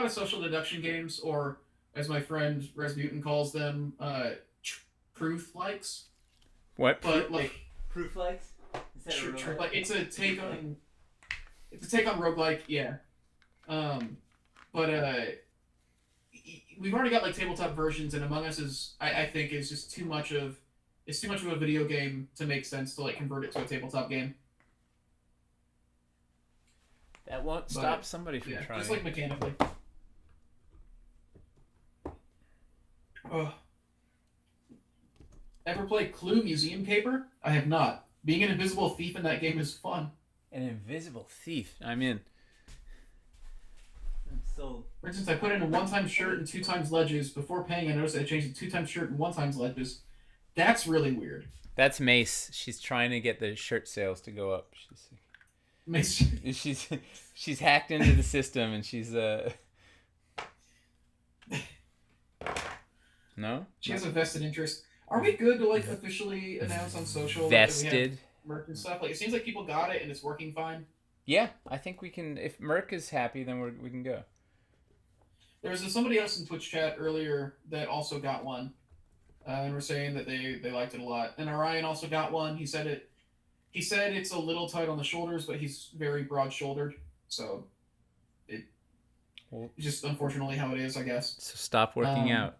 of social deduction games, or as my friend Rasputin calls them, truth likes. what? But like Proof likes? like it's a take on roguelike, yeah. But we've already got like tabletop versions, and Among Us is I think is just too much of a video game to make sense to like convert it to a tabletop game. That won't stop somebody from trying. Just like mechanically. Oh. Ever play Clue Museum Caper? I have not. Being an invisible thief in that game is fun. An invisible thief. I'm in. I'm still. For instance, I put in a one-time shirt and 2 times ledges. Before paying, I noticed I changed to 2 times shirt and 1 times ledges. That's really weird. That's Mace. She's trying to get the shirt sales to go up. She's hacked into the system and she's No? She has a vested interest. Are we good to like officially announce on social Vested. that we have merch and stuff? Like it seems like people got it and it's working fine. Yeah, I think we can. If Merc is happy, then we can go. There was somebody else in Twitch chat earlier that also got one, and were saying that they liked it a lot. And Orion also got one. He said it's a little tight on the shoulders, but he's very broad shouldered, so it's just unfortunately how it is, I guess. So stop working out.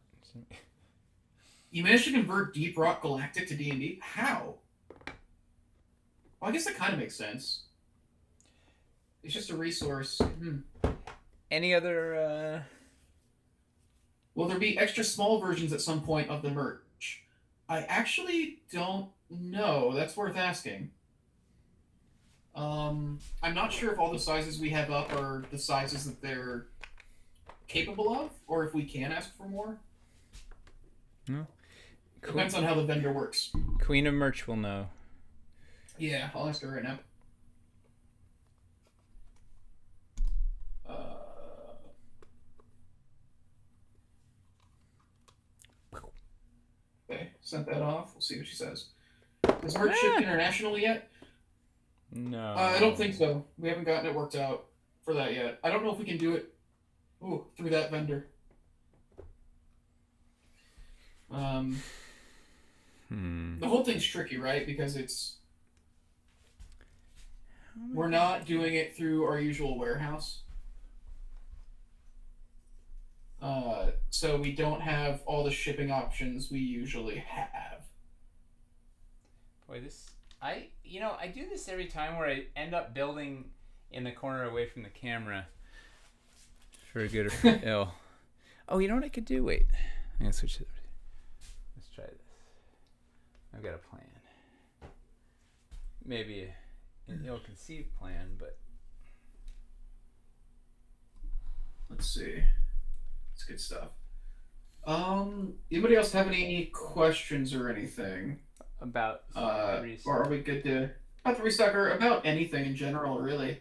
You managed to convert Deep Rock Galactic to D&D? How? Well, I guess that kind of makes sense. It's just a resource. Any other? Will there be extra small versions at some point of the merch? I actually don't know. That's worth asking. I'm not sure if all the sizes we have up are the sizes that they're capable of, or if we can ask for more. No. Depends on how the vendor works. Queen of Merch will know. Yeah, I'll ask her right now. Okay, sent that off. We'll see what she says. Has merch shipped internationally yet? No. I don't think so. We haven't gotten it worked out for that yet. I don't know if we can do it through that vendor. The whole thing's tricky, right? Because we're not doing it through our usual warehouse. So we don't have all the shipping options we usually have. Boy, I do this every time where I end up building in the corner away from the camera. For good or for ill. Oh, you know what I could do? Wait. I'm going to switch it. Let's try this. I've got a plan. Maybe an ill-conceived plan, but... Let's see. It's good stuff. Anybody else have any questions or anything? About or are we good to... About the restock, or about anything in general, really?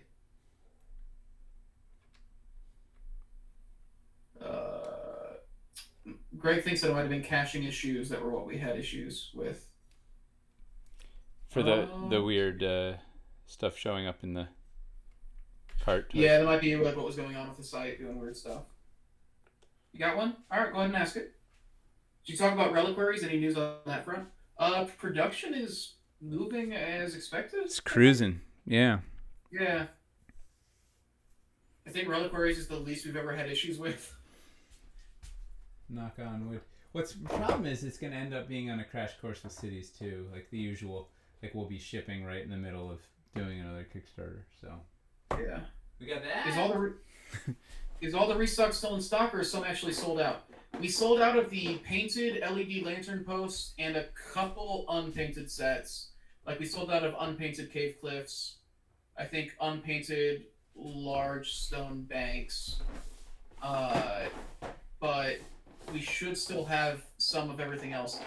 Greg thinks that it might have been caching issues that were what we had issues with. For the weird stuff showing up in the cart. Yeah, that might be like what was going on with the site, doing weird stuff. You got one? All right, go ahead and ask it. Did you talk about reliquaries? Any news on that front? Production is moving as expected. It's cruising. Yeah. Yeah. I think reliquaries is the least we've ever had issues with. Knock on wood. What's the problem is it's going to end up being on a crash course with cities too, like the usual. Like we'll be shipping right in the middle of doing another Kickstarter. So yeah, we got that. Is all the restock still in stock, or is some actually sold out? We sold out of the painted LED lantern posts and a couple unpainted sets. Like we sold out of unpainted cave cliffs. I think unpainted large stone banks. But we should still have some of everything else.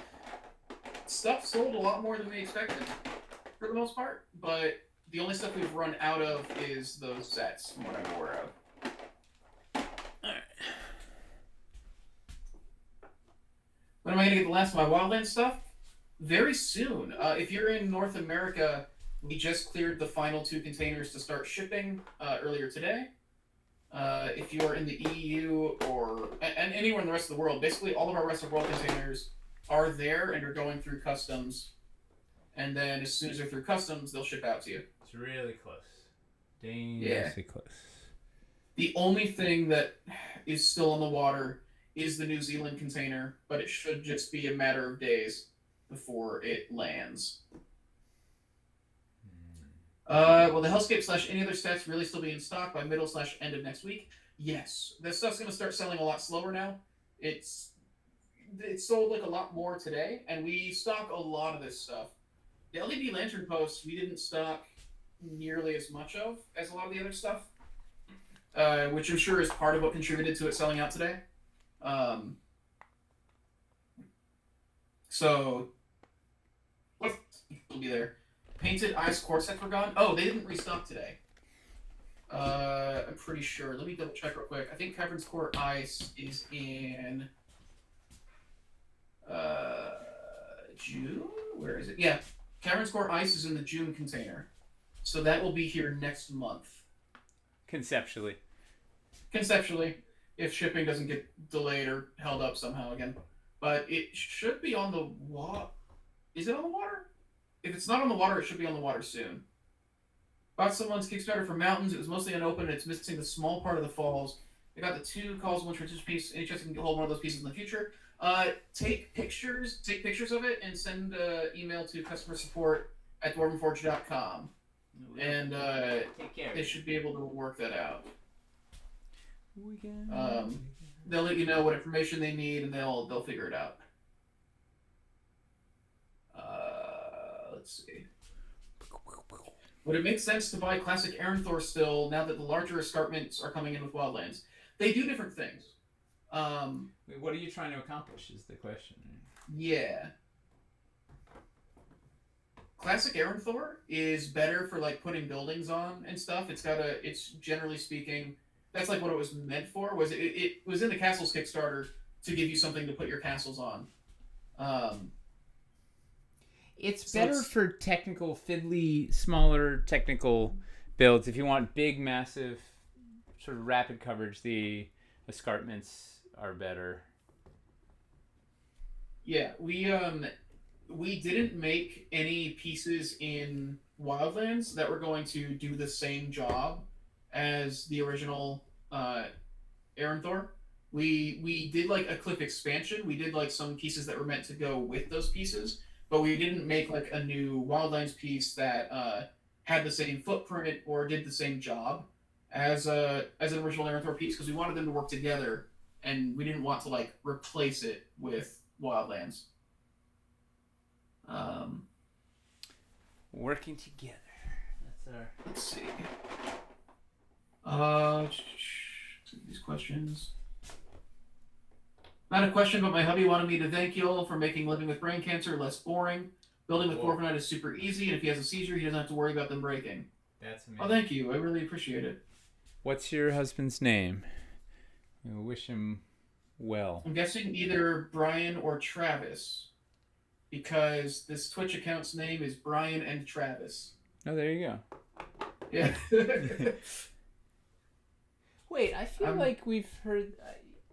Stuff sold a lot more than we expected, for the most part. But the only stuff we've run out of is those sets, from what I'm aware of. When am I going to get the last of my Wildlands stuff? Very soon. If you're in North America, we just cleared the final 2 containers to start shipping earlier today. If you're in the EU and anywhere in the rest of the world, basically all of our rest of the world containers are there and are going through customs. And then as soon as they're through customs, they'll ship out to you. It's really close. Dangerously close. The only thing that is still on the water is the New Zealand container, but it should just be a matter of days before it lands. Will the Hellscape / any other stats really still be in stock by middle / end of next week? Yes. This stuff's going to start selling a lot slower now. It sold like a lot more today, and we stock a lot of this stuff. The LED lantern posts we didn't stock nearly as much of as a lot of the other stuff, which I'm sure is part of what contributed to it selling out today. So will be there. Painted ice core sets were gone. Oh, they didn't restock today. I'm pretty sure. Let me double check real quick. I think Cavern's Core Ice is in June. Where is it? Yeah, Cavern's Core Ice is in the June container, so that will be here next month. Conceptually, if shipping doesn't get delayed or held up somehow again, but it should be on the water. Is it on the water? If it's not on the water, it should be on the water soon. Bought someone's Kickstarter for Mountains. It was mostly unopened, and it's missing the small part of the falls. I got the 2 calls, 1 transition piece. Any chance I can hold one of those pieces in the future? Take pictures of it, and send an email to customer support at dwarvenforge.com. And they should be able to work that out. They'll let you know what information they need, and they'll figure it out. Let's see. Would it make sense to buy classic Aranthor still now that the larger escarpments are coming in with Wildlands? They do different things. What are you trying to accomplish is the question. Yeah. Classic Aranthor is better for like putting buildings on and stuff. It's generally speaking, that's like what it was meant for. It was in the Castles Kickstarter to give you something to put your castles on. It's better for technical, fiddly, smaller technical builds. If you want big, massive, sort of rapid coverage, the escarpments are better. Yeah, we didn't make any pieces in Wildlands that were going to do the same job as the original Aranthor. We did like a cliff expansion. We did like some pieces that were meant to go with those pieces, but we didn't make like a new Wildlands piece that had the same footprint or did the same job as an original Aranthor piece, because we wanted them to work together, and we didn't want to like replace it with Wildlands. Working together. That's our. Let's see. These questions. Not a question, but my hubby wanted me to thank you all for making living with brain cancer less boring. Building with Corviknight is super easy, and if he has a seizure, he doesn't have to worry about them breaking. That's amazing. Oh, thank you. I really appreciate it. What's your husband's name? We wish him well. I'm guessing either Brian or Travis, because this Twitch account's name is Brian and Travis. Oh, there you go. Yeah. Wait, I feel I'm like we've heard.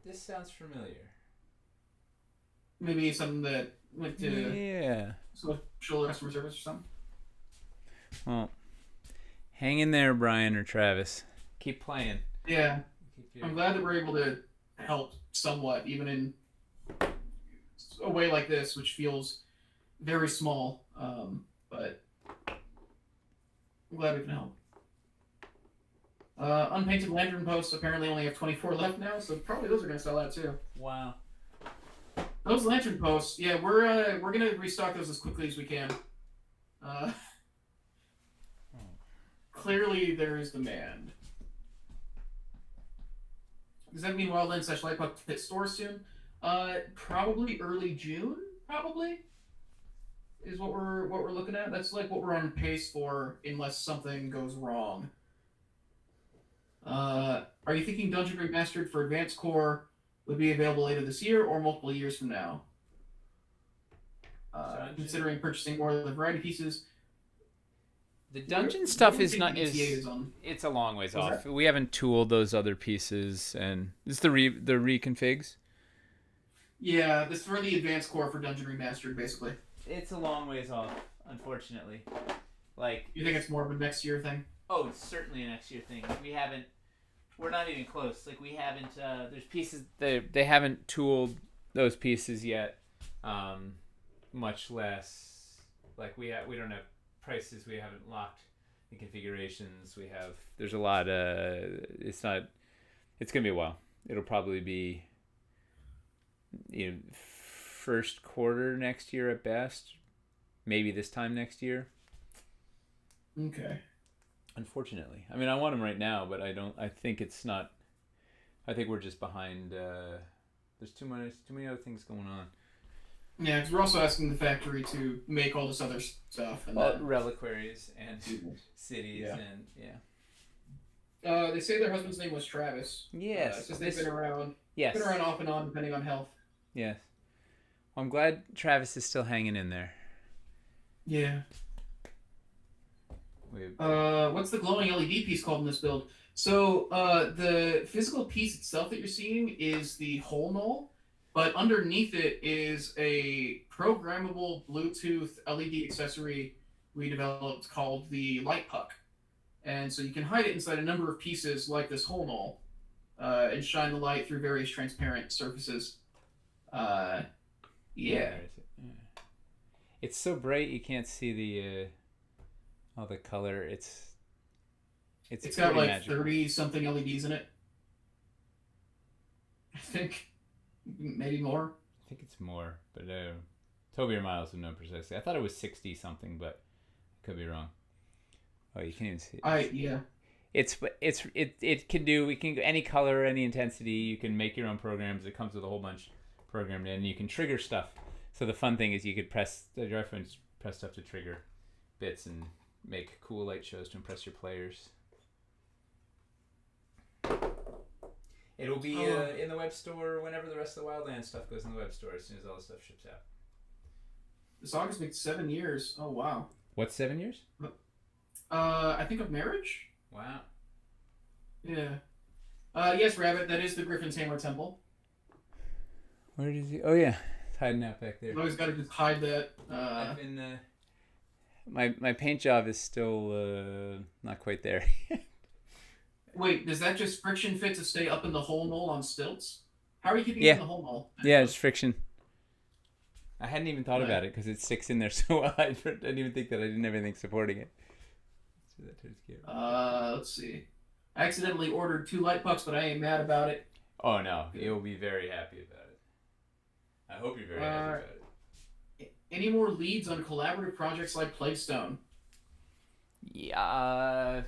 This sounds familiar. maybe something that went to Yeah. social customer service or something. Well, hang in there, Brian or Travis. Keep playing. Yeah, Keep your... I'm glad that we're able to help somewhat, even in a way like this, which feels very small. But I'm glad we can help. Unpainted lantern posts apparently only have 24 left now, so probably those are gonna sell out too. Wow. Those lantern posts, yeah, we're gonna restock those as quickly as we can. Uh, clearly there is demand. Does that mean Wildland / Lightpuck hit stores soon? Probably early June. Probably is what we're looking at. That's like what we're on pace for, unless something goes wrong. Are you thinking Dungeon Remastered for Advanced Core would be available later this year or multiple years from now? Considering purchasing more of the variety pieces. The dungeon stuff is not ETA is. on? It's a long ways What's off. that? We haven't tooled those other pieces, and this is the reconfigs. Yeah, this is for the Advanced Core for Dungeon Remastered, basically. It's a long ways off, unfortunately. Like, You think it's more of a next year thing? oh, it's certainly a next year thing. We haven't. We're not even close. Like, we haven't. There's pieces they haven't tooled those pieces yet. Much less, like we don't have prices. We haven't locked the configurations. There's a lot. It's not. It's gonna be a while. It'll probably be, first quarter next year at best. Maybe this time next year. Okay. Unfortunately, I mean, I want them right now, but I don't. I think it's not. I think we're just behind. There's too many other things going on. Yeah, because we're also asking the factory to make all this other stuff. And Reliquaries and cities Yeah. and yeah. They say their husband's name was Travis. Yes. Since they've been around. Yes. Been around off and on, depending on health. Yes. Well, I'm glad Travis is still hanging in there. Yeah. What's the glowing LED piece called in this build? So the physical piece itself that you're seeing is the whole null, but underneath it is a programmable Bluetooth LED accessory we developed called the Light Puck. And so you can hide it inside a number of pieces like this whole null and shine the light through various transparent surfaces. Yeah. It's so bright you can't see all the color. It's got like magical. 30 something LEDs in it. I think maybe more. I think it's more, but Toby or Miles would know precisely. I thought it was 60 something, but I could be wrong. Oh, you can't even see it. Yeah. It can do. We can any color, any intensity. You can make your own programs. It comes with a whole bunch programmed in. You can trigger stuff. So the fun thing is you could press stuff to trigger bits and make cool light shows to impress your players. It'll be in the web store whenever the rest of the Wildlands stuff goes in the web store. As soon as all the stuff ships out. This August makes 7 years. Oh wow. What's 7 years? I think of marriage. Wow. Yeah. Yes, Rabbit. That is the Griffin's Hammer Temple. Where does he? Oh yeah, it's hiding out back there. You always got to just hide that. I've been. My paint job is still not quite there. Wait, does that just friction fit to stay up in the hole null on stilts? How are you keeping it in the hole null? Yeah, it's friction. I hadn't even thought about it because it sticks in there so well. I didn't even think that I didn't have anything supporting it. Let's see. I accidentally ordered 2 light pucks, but I ain't mad about it. Oh no, you'll be very happy about it. I hope you're very happy about it. Any more leads on collaborative projects like Plaguestone? Yeah.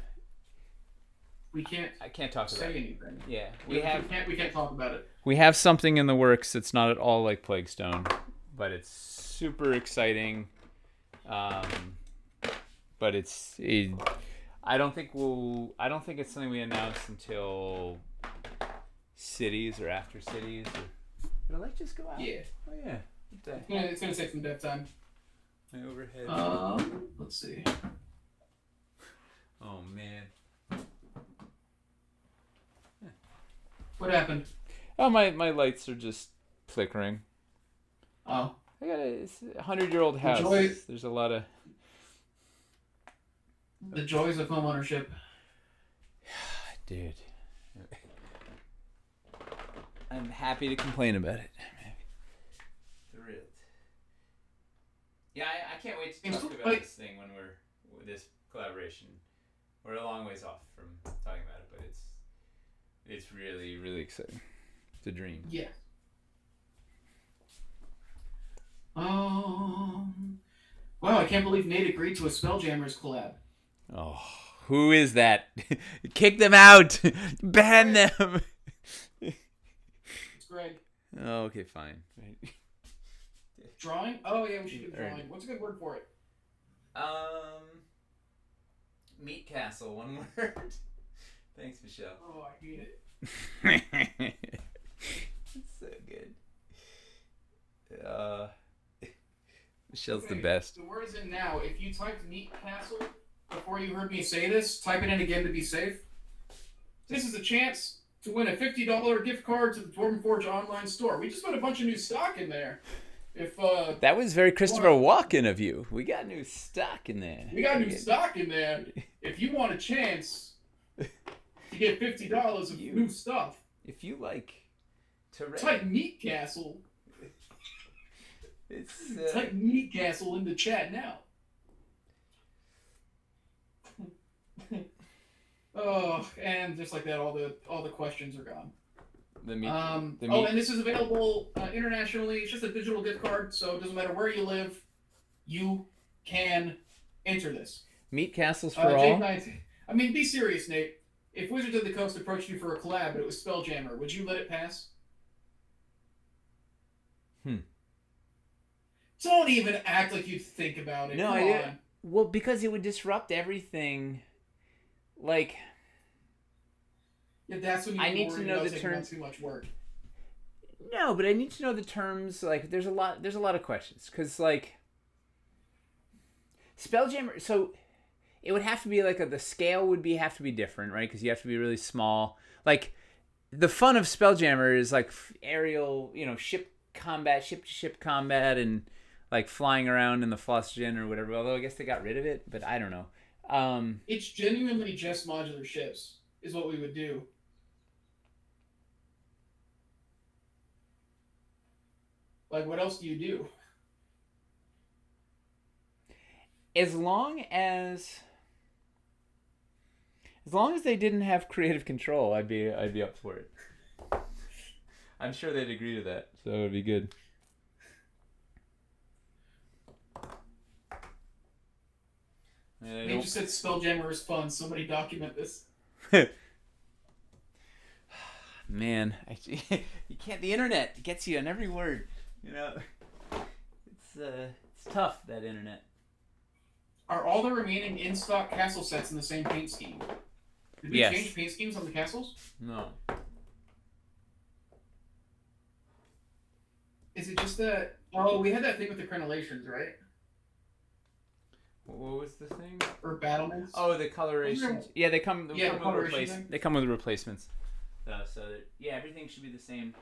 I can't talk about say anything. Yeah, we can't talk about it. We have something in the works that's not at all like Plaguestone, but it's super exciting. But I don't think it's something we announce until Cities or after Cities. Did the light just go out? Yeah. Oh yeah. It's gonna take some dev time. My overhead. Let's see. Oh man, What happened? Oh, my lights are just flickering. Oh. It's a 100-year-old house. There's a lot of... The joys of homeownership. Dude. I'm happy to complain about it. Thrilled. Yeah, I can't wait to talk about this thing when with this collaboration. We're a long ways off from talking about it, but it's really, really exciting. It's a dream. Yeah. Wow, I can't believe Nate agreed to a Spelljammers collab. Oh, who is that? Kick them out! Ban them! It's Greg. Oh, okay, fine. Drawing? Oh yeah, we should do drawing. What's a good word for it? Meat Castle, one word. Thanks, Michelle. Oh, I hate it. It's so good. Michelle's the best. The word is in now. If you typed Meat Castle before you heard me say this, type it in again to be safe. This is a chance to win a $50 gift card to the Dwarven Forge online store. We just put a bunch of new stock in there. If that was very Christopher Walken of you. We got new stock in there. If you want a chance to get $50 of new stuff, if you like to type Meat Castle. Type Meat Castle in the chat now. Oh, and just like that, all the questions are gone. And this is available internationally. It's just a digital gift card, so it doesn't matter where you live, you can enter this. Meat Castles for all. I mean, be serious, Nate. If Wizards of the Coast approached you for a collab, but it was Spelljammer, would you let it pass? Don't even act like you'd think about it. No, Come on. Well, because it would disrupt everything. Like, yeah, that's when you I need to know the terms. Too much work. No, but I need to know the terms. Like, there's a lot of questions because like Spelljammer. So it would have to be like the scale would have to be different, right? Because you have to be really small. Like the fun of Spelljammer is like aerial, ship to ship combat, and like flying around in the Phlogiston or whatever. Although I guess they got rid of it, but I don't know. It's genuinely just modular ships is what we would do. Like, what else do you do? As long as they didn't have creative control, I'd be up for it. I'm sure they'd agree to that, so it would be good. They just said Spelljammer is fun. Somebody document this. Man, you can't. The internet gets you on every word. It's tough, that internet. Are all the remaining in-stock castle sets in the same paint scheme? Did we change paint schemes on the castles? No. Is it just that... Oh, we had that thing with the crenellations, right? What was the thing? Or battlements? Oh, the coloration. Yeah, they come with replacements. So everything should be the same.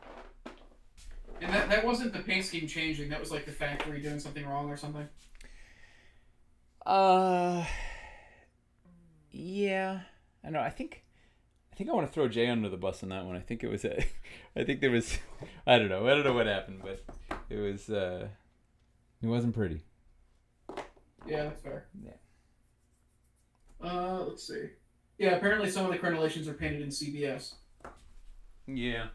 And that wasn't the paint scheme changing. That was like the factory doing something wrong or something. Yeah. I know. I think I want to throw Jay under the bus on that one. I think it was I think there was. I don't know what happened, but it was. It wasn't pretty. Yeah, that's fair. Yeah. Let's see. Yeah, apparently some of the crenellations are painted in CBS. Yeah.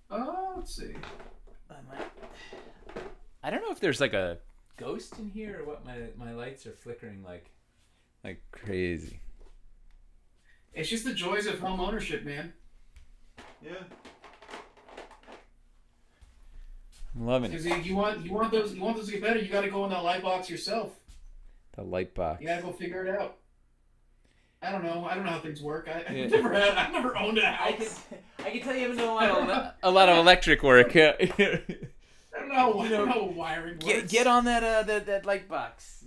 Let's see. I don't know if there's like a ghost in here or what. My lights are flickering like crazy. It's just the joys of home ownership, man. Yeah. I'm loving it. Because you want those to get better, you got to go in that light box yourself. The light box. You got to go figure it out. I don't know how things work. I've never owned a house. I can tell you haven't done a lot of electric work. I don't know how wiring works. Get on that light box.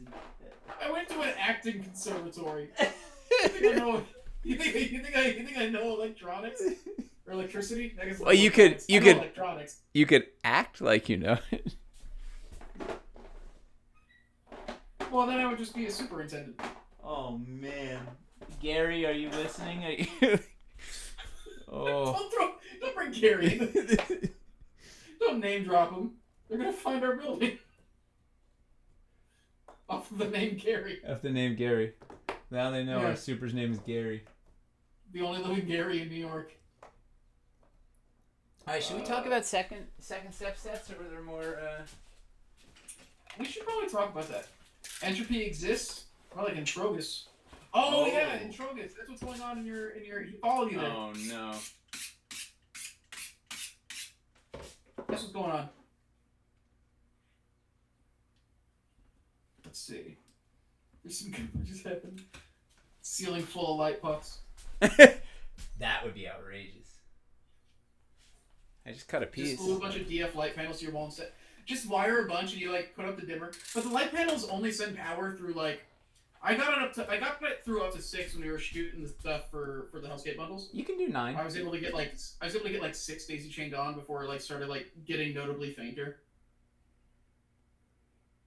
I went to an acting conservatory. You think I know electronics? Or electricity? I guess. Well, you could electronics. you could act like you know it. Well, then I would just be a superintendent. Oh man, Gary, are you listening? Are you... Oh. Don't bring Gary in. Don't name drop him. They're gonna find our building. Off of the name Gary. Off the name Gary. Now they know Yeah. our super's name is Gary. The only living Gary in New York. Alright, should we talk about second step sets, or are there more We should probably talk about that. Entropy exists. Probably like Introgus. Oh yeah, Introgus. That's what's going on in your he followed you there. Oh no. That's what's going on. Let's see. There's some good just happened. Ceiling full of light puffs. That would be outrageous. I just cut a piece. Just glue a bunch of DF light panels to your wall instead. Just wire a bunch and you like put up the dimmer. But the light panels only send power through like I got it through up to 6 when we were shooting the stuff for the Hellscape bundles. You can do 9. I was able to get like 6 daisy chained on before it like started like getting notably fainter.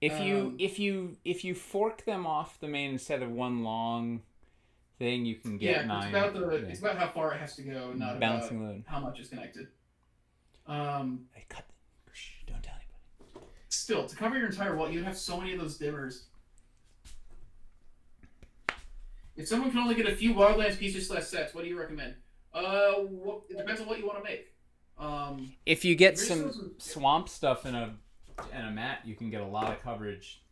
If you fork them off the main instead of one long thing, you can get 9. It's about how far it has to go, not bouncing about load. how much is connected. I cut. Shh, don't tell anybody. Still, to cover your entire wall, you'd have so many of those dimmers. If someone can only get a few Wildlands pieces / sets, what do you recommend? It depends on what you want to make. If you get some swamp stuff in a mat, you can get a lot of coverage.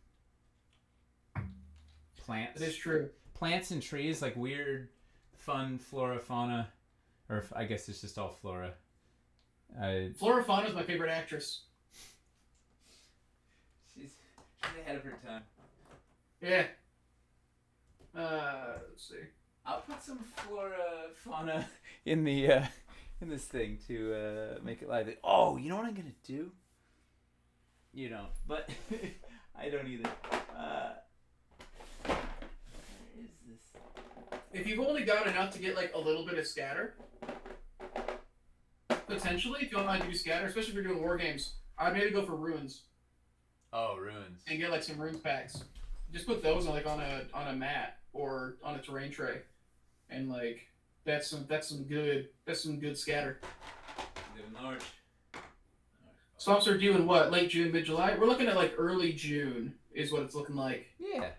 Plants. It is true. Plants and trees, like weird, fun flora, fauna, or I guess it's just all flora. Flora Fauna is my favorite actress. She's ahead of her time. Yeah. Let's see. I'll put some flora, fauna in the in this thing to make it lively. Oh, you know what I'm gonna do? You don't, but I don't either. Where is this? If you've only got enough to get like a little bit of scatter, potentially, if you don't mind to do scatter, especially if you're doing war games, I'd maybe go for ruins. Oh, ruins. And get like some runes packs. Just put those on a mat or on a terrain tray, and like that's some good scatter. Good Lord. Swamps are due in what? Late June, mid July? We're looking at like early June is what it's looking like. Yeah.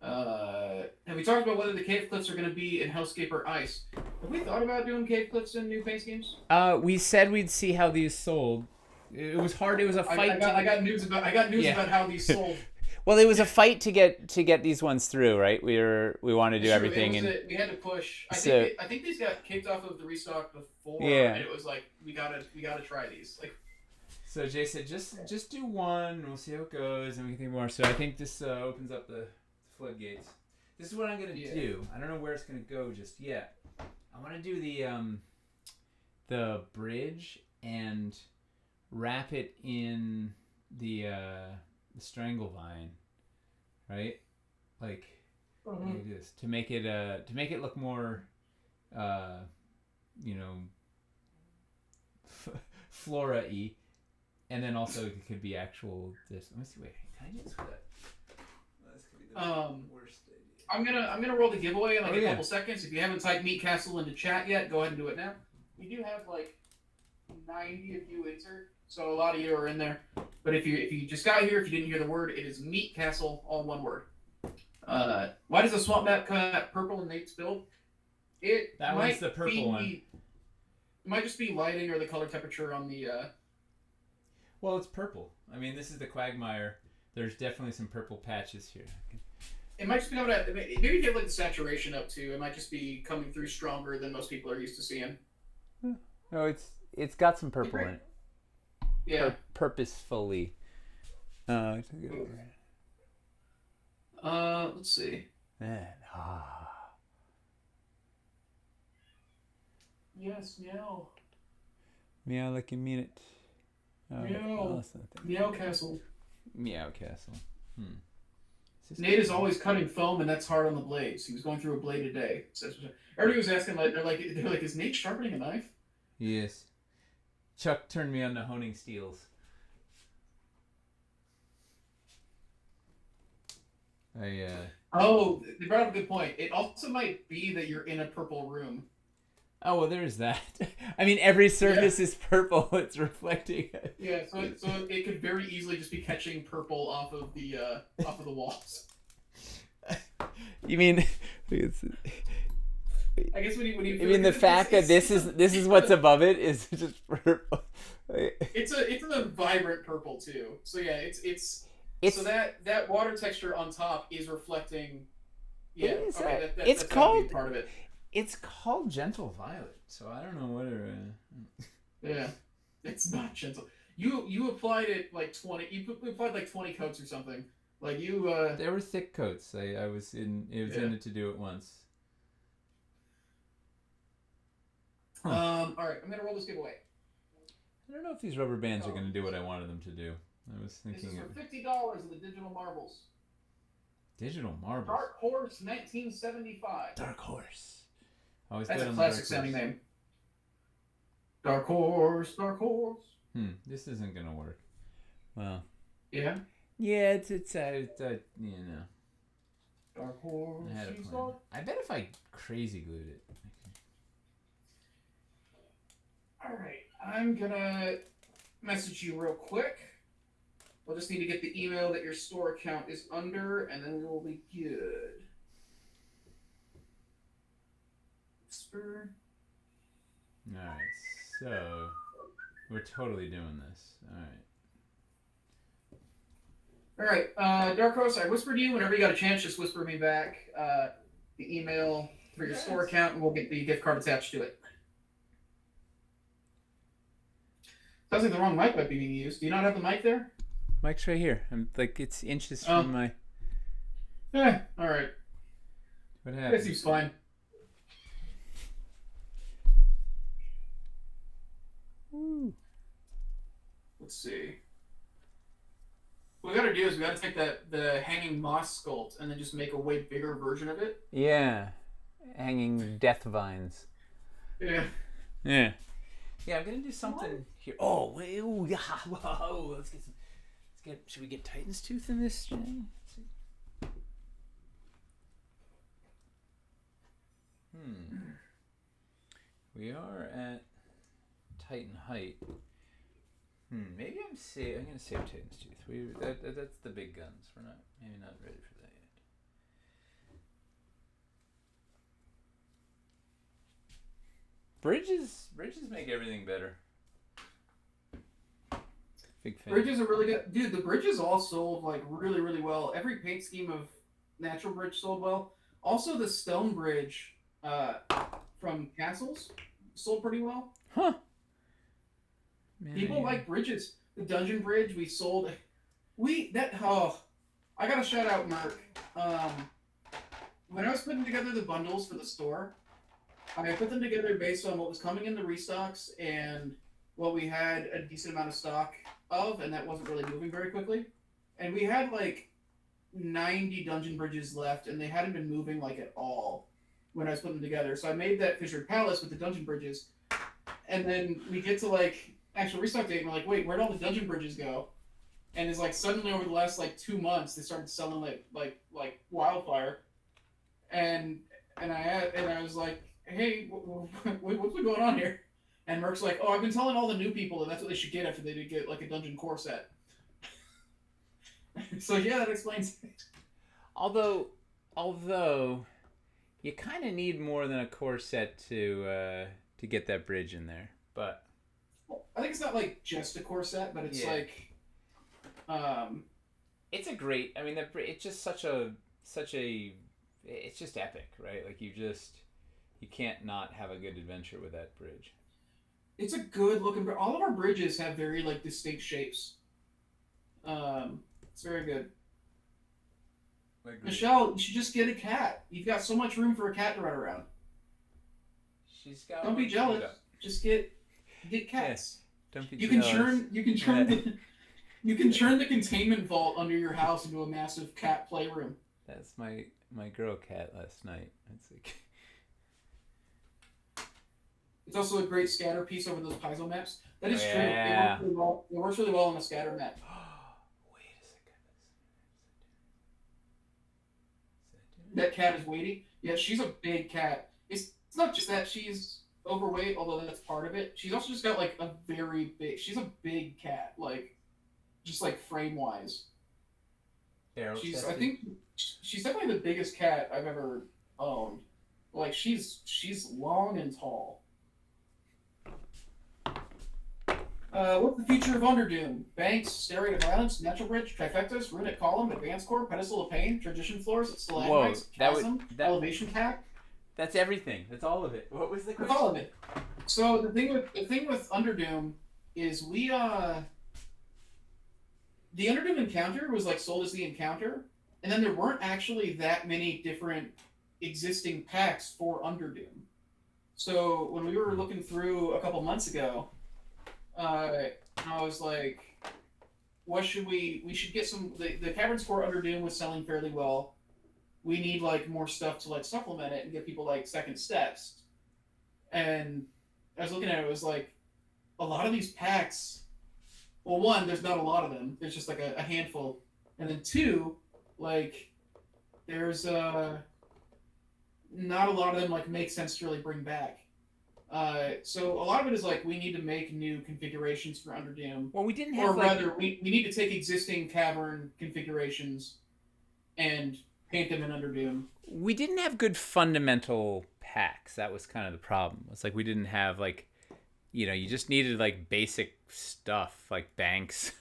Have we talked about whether the cave cliffs are going to be in Hellscape or Ice? Have we thought about doing cave cliffs in new paint schemes? We said we'd see how these sold. It was hard. It was a fight. I got news about how these sold. Well, it was a fight to get these ones through, right? We wanted to do everything, and we had to push. I think these got kicked off of the restock before, yeah. And it was like we gotta try these. Like, so Jay said, just do one, and we'll see how it goes, and we can think more. So I think this opens up the floodgates. This is what I'm gonna do. I don't know where it's gonna go just yet. I want to do the bridge and wrap it in the strangle vine, right? Like this to make it look more, flora-y, and then also it could be actual. This. Let me see. Wait, can I just do that? This could be the worst idea. I'm gonna roll the giveaway in like a couple seconds. If you haven't typed Meat Castle into chat yet, go ahead and do it now. We do have like 90 of you insert, so a lot of you are in there. But if you just got here, if you didn't hear the word, it is Meat Castle, all one word. Why does the swamp map cut purple in Nate's build? That one's the purple one. It might just be lighting or the color temperature on the. Well, it's purple. I mean, this is the Quagmire. There's definitely some purple patches here. It might just be able to maybe get like the saturation up too. It might just be coming through stronger than most people are used to seeing. No, it's got some purple in it. Yeah. Purposefully. Let's see. Yes, meow. Meow like you mean it. Meow. Meow Castle. Meow Castle. Nate is always cutting foam, and that's hard on the blades. He was going through a blade a day. Everybody was asking, like, they're like, is Nate sharpening a knife? Yes. Chuck turned me on to honing steels. Oh, they brought up a good point. It also might be that you're in a purple room. Oh, well, there's that. I mean, every surface is purple. It's reflecting. Yeah, so it could very easily just be catching purple off of the walls. You mean? I guess when you. I mean the fact that this is what's above it is just purple. It's a vibrant purple too. So yeah, it's so that water texture on top is reflecting. Yeah, okay, it's that's called part of it. It's called Gentle Violet, so I don't know what Yeah, it's not gentle. You applied it like 20. You applied like 20 coats or something. Like you. There were thick coats. I was in. It was in it to do it once. All right, I'm gonna roll this giveaway. I don't know if these rubber bands are gonna do what I wanted them to do. I was thinking. This is for $50 of the digital marbles. Digital marbles. Dark Horse 1975. Dark Horse. Always That's a classic sounding name. Dark Horse, Dark Horse. This isn't gonna work. Well. Yeah. Yeah, it's you know. Dark Horse. I had a plan. I bet if I crazy glued it. All right, I'm gonna message you real quick. We'll just need to get the email that your store account is under, and then we'll be good. Whisper. All right, so we're totally doing this. All right, Dark Horse, I whispered you. Whenever you got a chance, just whisper me back the email for your store account, and we'll get the gift card attached to it. Sounds like the wrong mic might be being used. Do you not have the mic there? Mic's right here. I'm like it's inches from my. Yeah. All right. What happened? That seems fine. Ooh. Let's see. What we gotta do is we gotta take the hanging moss sculpt and then just make a way bigger version of it. Yeah, hanging death vines. Yeah. Yeah. Yeah, I'm gonna do something here. Oh, ooh, yeah, whoa! Let's get some. Should we get Titan's tooth in this? We are at Titan height. Maybe I'm gonna save Titan's tooth. That's the big guns. We're maybe not ready for that yet. Bridges make everything better. Big fan. Bridges are really good. Dude, the bridges all sold like really, really well. Every paint scheme of Natural Bridge sold well. Also, the Stone Bridge from Castles sold pretty well. Huh. Man, People like bridges. The Dungeon Bridge we sold. I gotta shout out Mark. When I was putting together the bundles for the store, I put them together based on what was coming in the restocks and what we had a decent amount of stock of, and that wasn't really moving very quickly. And we had like 90 dungeon bridges left, and they hadn't been moving like at all when I was putting them together. So I made that Fissured Palace with the dungeon bridges, and then we get to like actual restock date, and we're like, wait, where'd all the dungeon bridges go? And it's like suddenly over the last like 2 months, they started selling like wildfire, and I was like, hey, what's been going on here? And Merc's like, oh, I've been telling all the new people that that's what they should get after they did get like a dungeon core set. So yeah, that explains it. Although you kind of need more than a core set to get that bridge in there. But I think it's not like just a core set, but it's like it's a great. I mean, it's just such a it's just epic, right? Like you can't not have a good adventure with that bridge. It's a good looking bridge. All of our bridges have very like distinct shapes. It's very good. Michelle, you should just get a cat. You've got so much room for a cat to run around. She's got. Don't be jealous. Just get cats. Don't be you jealous. You can churn. You can turn the containment vault under your house into a massive cat playroom. That's my girl cat last night. It's like It's also a great scatter piece over those piezo maps. That oh is true. It works yeah. really well. It works really well on a scatter map. Wait a second. Is that doing That cat is weighty. Yeah, she's a big cat. It's not just that she's overweight, although that's part of it. She's also just got like a very big. She's a big cat, like just like frame wise. barrel I chested? think she's definitely the biggest cat I've ever owned. Like she's long and tall. What's the future of Underdoom? Banks, Stairway to Violence, Natural Bridge, Trifectas, Runic Column, Advanced Core, Pedestal of Pain, Transition Floors, Whoa, Stalagmites, that would Chasm, that Elevation Cap. that's everything. That's all of it. What was the With question? all of it. So the thing with Underdoom is the Underdoom Encounter was like sold as the Encounter, and then there weren't actually that many different existing packs for Underdoom. So when we were looking through a couple months ago, I was like, what should we should get some the Cavern Core Underdoom was selling fairly well. We need like more stuff to like supplement it and get people like second steps. And I was looking at it, it was like a lot of these packs. Well, one, there's not a lot of them. There's just like a handful, and then two, like there's not a lot of them like make sense to really bring back. So a lot of it is like we need to make new configurations for Underdoom, Well, we didn't or have like rather, we need to take existing cavern configurations and paint them in Underdoom. we didn't have good fundamental packs. That was kind of the problem. It's like we didn't have like you just needed like basic stuff like banks,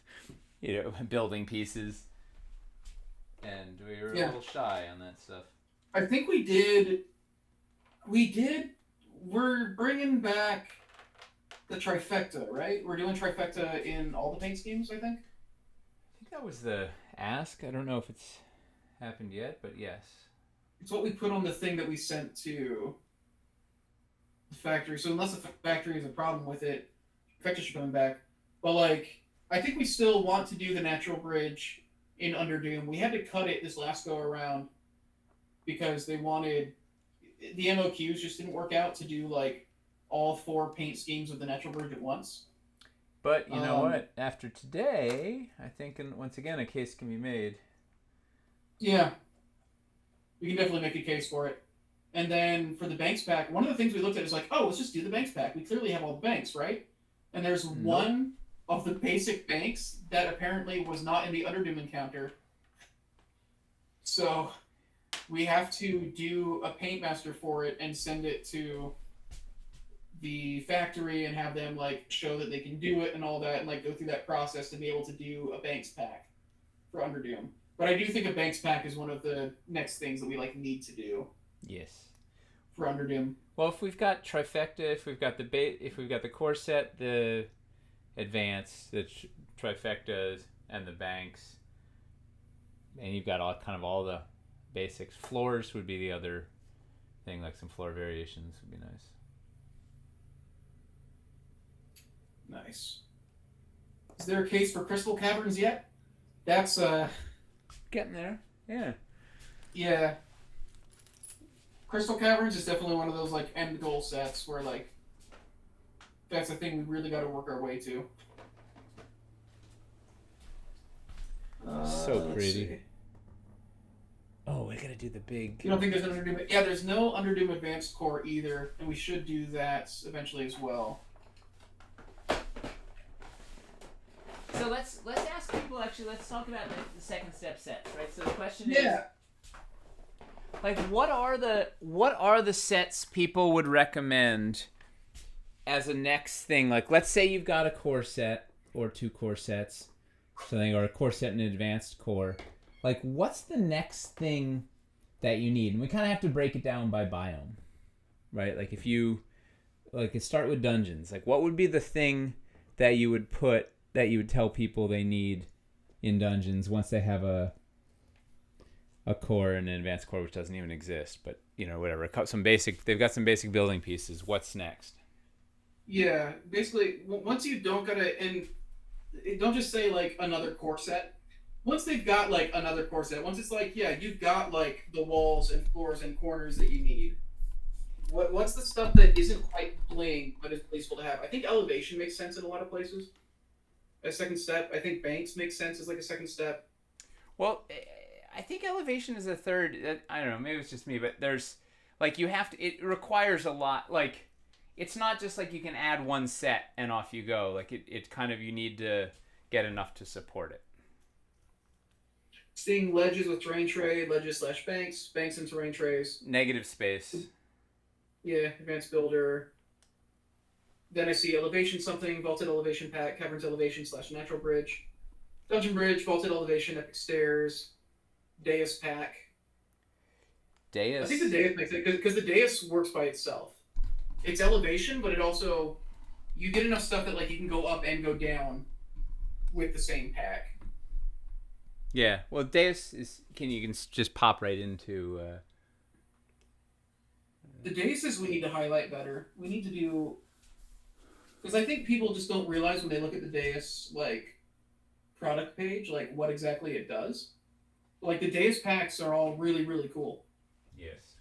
building pieces, and we were a Yeah, little shy on that stuff. I think we did. We did. We're bringing back the trifecta, right? We're doing trifecta in all the paint schemes, I think. I think that was the ask. I don't know if it's happened yet, but yes. It's what we put on the thing that we sent to the factory. So unless the factory has a problem with it, trifecta should come back. But like, I think we still want to do the natural bridge in Underdoom. We had to cut it this last go around because they wanted the MOQs just didn't work out to do like all four paint schemes of the natural bridge at once. But you know Um, what? After today, I think, and once again, a case can be made. yeah, we can definitely make a case for it. And then for the banks pack, one of the things we looked at is like, oh, let's just do the banks pack. We clearly have all the banks, right? And there's Nope. one of the basic banks that apparently was not in the Underdoom encounter. So we have to do a paint master for it and send it to the factory and have them like show that they can do it and all that and like go through that process to be able to do a banks pack for Underdoom. But I do think a banks pack is one of the next things that we like need to do Yes. for Underdoom. Well, if we've got trifecta, if we've got the core set, the advance, the trifectas, and the banks, and you've got all the basics. Floors would be the other thing, like some floor variations would be nice. Nice. Is there a case for Crystal Caverns yet? That's Getting there. Yeah. yeah. Crystal Caverns is definitely one of those like end goal sets where like that's a thing we really got to work our way to. So Let's pretty. see. Oh, we gotta do the big. You don't think there's an Underdoom? Yeah, there's no Underdoom Advanced Core either, and we should do that eventually as well. So let's ask people. Actually, let's talk about like the second step sets, right? So the question is, Yeah. like, what are the sets people would recommend as a next thing? Like, let's say you've got a core set or two core sets, something, or a core set and an advanced core. Like, what's the next thing that you need? And we kind of have to break it down by biome, right? Like, if you start with dungeons, like, what would be the thing that you would tell people they need in dungeons once they have a core and an advanced core, which doesn't even exist, but whatever. They've got some basic building pieces. What's next? Yeah. Basically, once you don't gotta, and don't just say like another core set. Once they've got like another core set, once it's like, yeah, you've got like the walls and floors and corners that you need. What's the stuff that isn't quite bling but is useful to have? I think elevation makes sense in a lot of places. A second step. I think banks make sense as like a second step. Well, I think elevation is a third. I don't know. Maybe it's just me, but there's like you have to. It requires a lot. Like it's not just like you can add one set and off you go. Like it kind of you need to get enough to support it. Seeing ledges with terrain tray, ledges slash banks, banks and terrain trays. Negative space. Yeah, advanced builder. Then I see elevation something, vaulted elevation pack, caverns elevation slash natural bridge, dungeon bridge, vaulted elevation, epic stairs, dais pack. Dais. I think the dais makes it because the dais works by itself. It's elevation, but it also you get enough stuff that like you can go up and go down with the same pack. Yeah. Well, dais is you can just pop right into. The daises we need to highlight better. We need to do because I think people just don't realize when they look at the dais like product page like what exactly it does. Like the dais packs are all really really cool. Yes.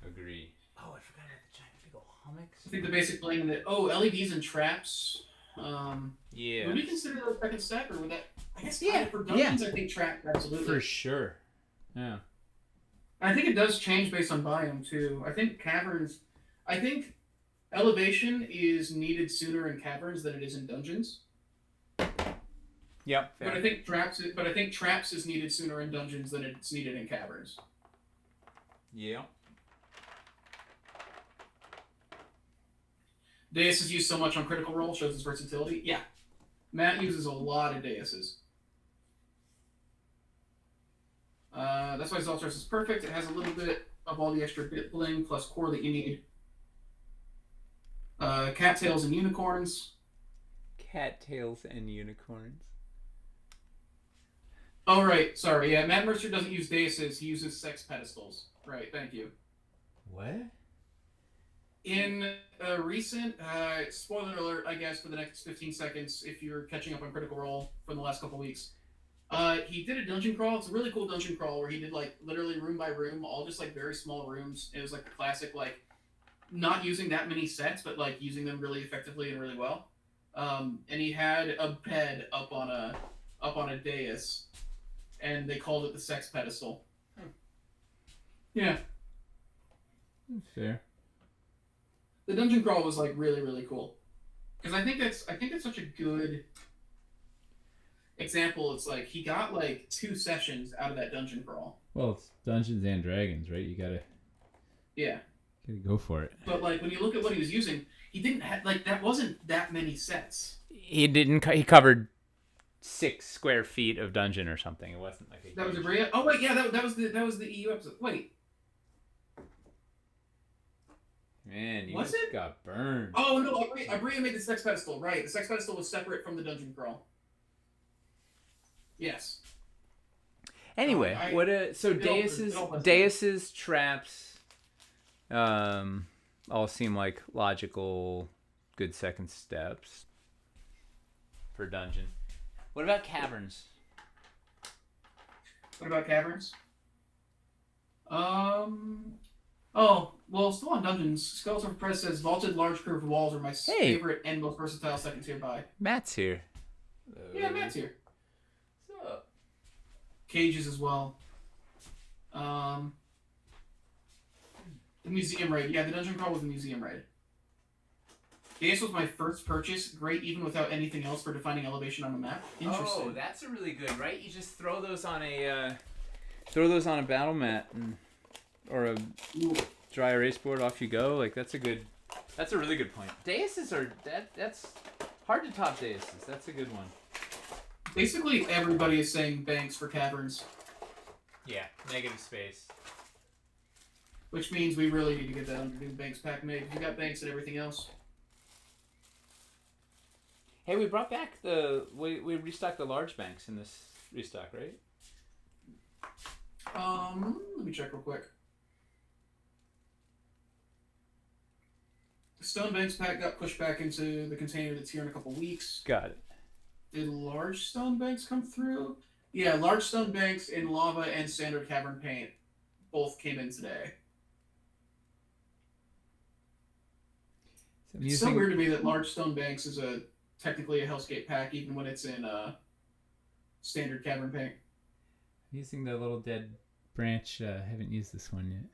Agree. Oh, I forgot about the giant big old hummocks. I think the basic bling that LEDs and traps. Yeah. Would we consider that a second step, or would that? I guess Yeah. for dungeons, I think trap absolutely. For sure. Yeah. I think it does change based on biome too. I think caverns. I think elevation is needed sooner in caverns than it is in dungeons. Yep. But I think traps. But I think traps is needed sooner in dungeons than it's needed in caverns. Yeah. Dais is used so much on Critical Role, shows its versatility. Yeah, Matt uses a lot of daises. That's why Zaltros is perfect. It has a little bit of all the extra bit bling plus core that you need. Cattails and unicorns. Cattails and unicorns. Oh, right. Sorry. Yeah, Matt Mercer doesn't use daises. He uses sex pedestals. Right. Thank you. What? In a recent, spoiler alert, I guess, for the next 15 seconds, if you're catching up on Critical Role from the last couple weeks, he did a dungeon crawl. It's a really cool dungeon crawl where he did, like, literally room by room, all just, like, very small rooms. It was, like, the classic, like, not using that many sets, but, like, using them really effectively and really well. And he had a bed up on a dais, and they called it the sex pedestal. Yeah. Fair. The dungeon crawl was like really really cool because I think that's such a good example. It's like he got like 2 sessions out of that dungeon crawl. Well, it's Dungeons and Dragons, right? You gotta go for it. But like when you look at what he was using, he didn't have like that wasn't that many sets. He didn't. He covered 6 square feet of dungeon or something. It wasn't like That was Abria. Oh wait, yeah, that was the EU episode. Wait. Man, you was just it? got burned. Oh no, Abria made the sex pedestal. Right, the sex pedestal was separate from the dungeon crawl. Yes. Anyway, daises, traps, all seem like logical, good second steps for dungeon. What about caverns? What about caverns? Oh, well, still on dungeons. Skeleton Press says vaulted large curved walls are my favorite and most versatile second tier buy. Matt's here. Yeah, Matt's here. What's up? Cages as well. The museum raid. Yeah, the dungeon crawl was the museum raid. This was my first purchase. Great, even without anything else for defining elevation on the map. Interesting. Oh, that's a really good, right? You just throw those on a battle mat or a dry erase board. Off you go. Like that's a really good point. Daises are that's hard to top daises. That's a good one. Basically, everybody is saying banks for caverns. Yeah, negative space. Which means we really need to get that under new banks pack made. We got banks and everything else. Hey, we brought back we restocked the large banks in this restock, right? Let me check real quick. Stone Banks pack got pushed back into the container that's here in a couple weeks. Got it. Did large stone banks come through? Yeah, large stone banks in lava and standard cavern paint both came in today. It's so weird to me that large stone banks is technically a Hellscape pack, even when it's in standard cavern paint. I'm using the little dead branch. Haven't used this one yet.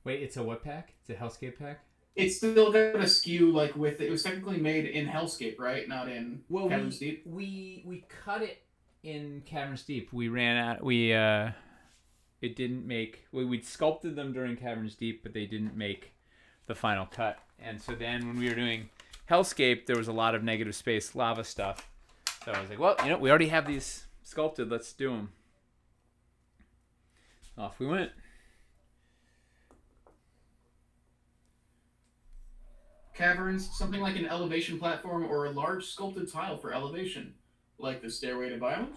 Wait, it's a what pack? It's a Hellscape pack? It's still got a skew like with it. It was technically made in Hellscape, right? Not in Caverns Deep. We cut it in Caverns Deep. We ran out. It didn't make. We'd sculpted them during Caverns Deep, but they didn't make the final cut. And so then when we were doing Hellscape, there was a lot of negative space lava stuff. So I was like, well, we already have these sculpted. Let's do them. Off we went. Caverns, something like an elevation platform or a large sculpted tile for elevation, like the Stairway to Violence.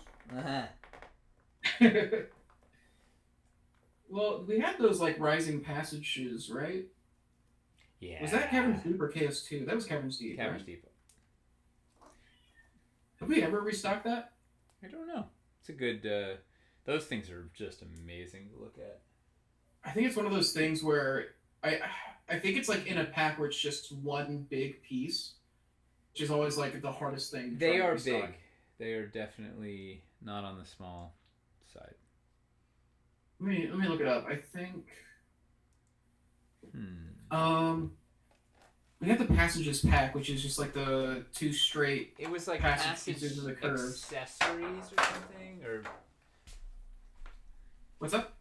Well, we had those like rising passages, right? Yeah. Was that Caverns Deep or Chaos 2? That was Caverns Deep. Caverns right? Deep. Have we ever restocked that? I don't know. It's a good. Those things are just amazing to look at. I think it's one of those things where I think it's like in a pack where it's just one big piece, which is always like the hardest thing. They are big. They are definitely not on the small side. Let me look it up. I think. We have the Passages pack, which is just like the two straight. It was like passage into the curves. Accessories or something, or what's up?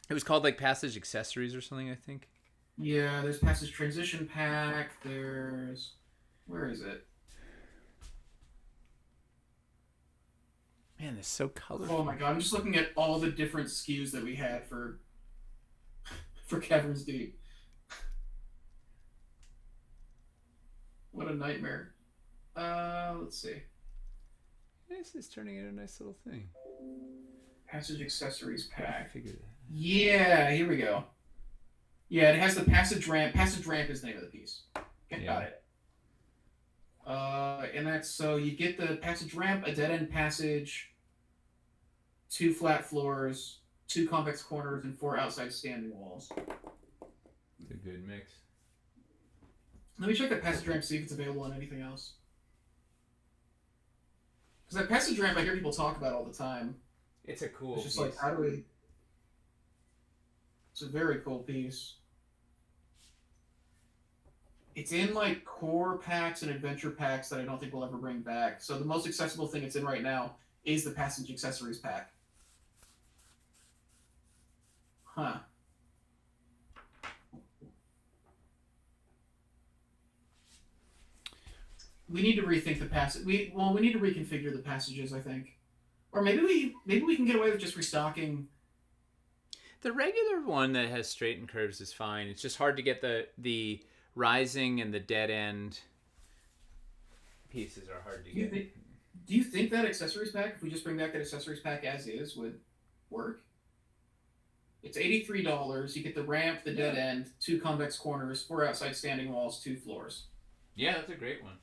It was called like Passage Accessories or something, I think. Yeah, there's Passage Transition pack. There's where is it? Man, it's so colorful. Oh my god, I'm just looking at all the different SKUs that we had for Caverns Deep. What a nightmare. Let's see. This is turning into a nice little thing. Passage Accessories I pack. figured that. Yeah, here we go. Yeah, it has the Passage Ramp. Passage Ramp is the name of the piece. Okay, Yeah. got it. And that's so you get the Passage Ramp, a dead end passage, 2 flat floors, 2 convex corners, and 4 outside standing walls. It's a good mix. Let me check that Passage Ramp, see if it's available on anything else. Because that Passage Ramp I hear people talk about all the time. It's a cool It's just piece. like, how do we... It's a very cool piece. It's in like core packs and adventure packs that I don't think we'll ever bring back. So the most accessible thing it's in right now is the Passage Accessories pack. Huh. We need to rethink the passage. We need to reconfigure the passages, I think. Or maybe we can get away with just restocking. The regular one that has straightened curves is fine. It's just hard to get the rising and the dead end pieces are hard to get. Do you think that accessories pack, if we just bring back that accessories pack as is, would work? It's $83. You get the ramp, the dead end, 2 convex corners, 4 outside standing walls, 2 floors. Yeah, that's a great one.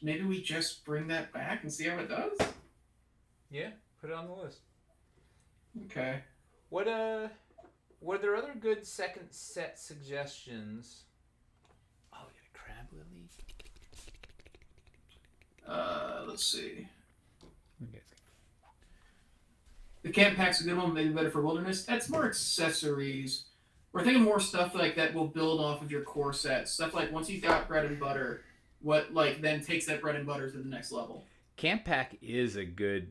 Maybe we just bring that back and see how it does? Yeah, put it on the list. Okay. Were there other good second set suggestions? Oh, we got a crab lily. Let's see. Okay. The camp pack's a good one, maybe better for wilderness. That's more accessories. We're thinking more stuff like that will build off of your core set. Stuff like once you've got bread and butter, what like then takes that bread and butter to the next level. Camp pack is a good,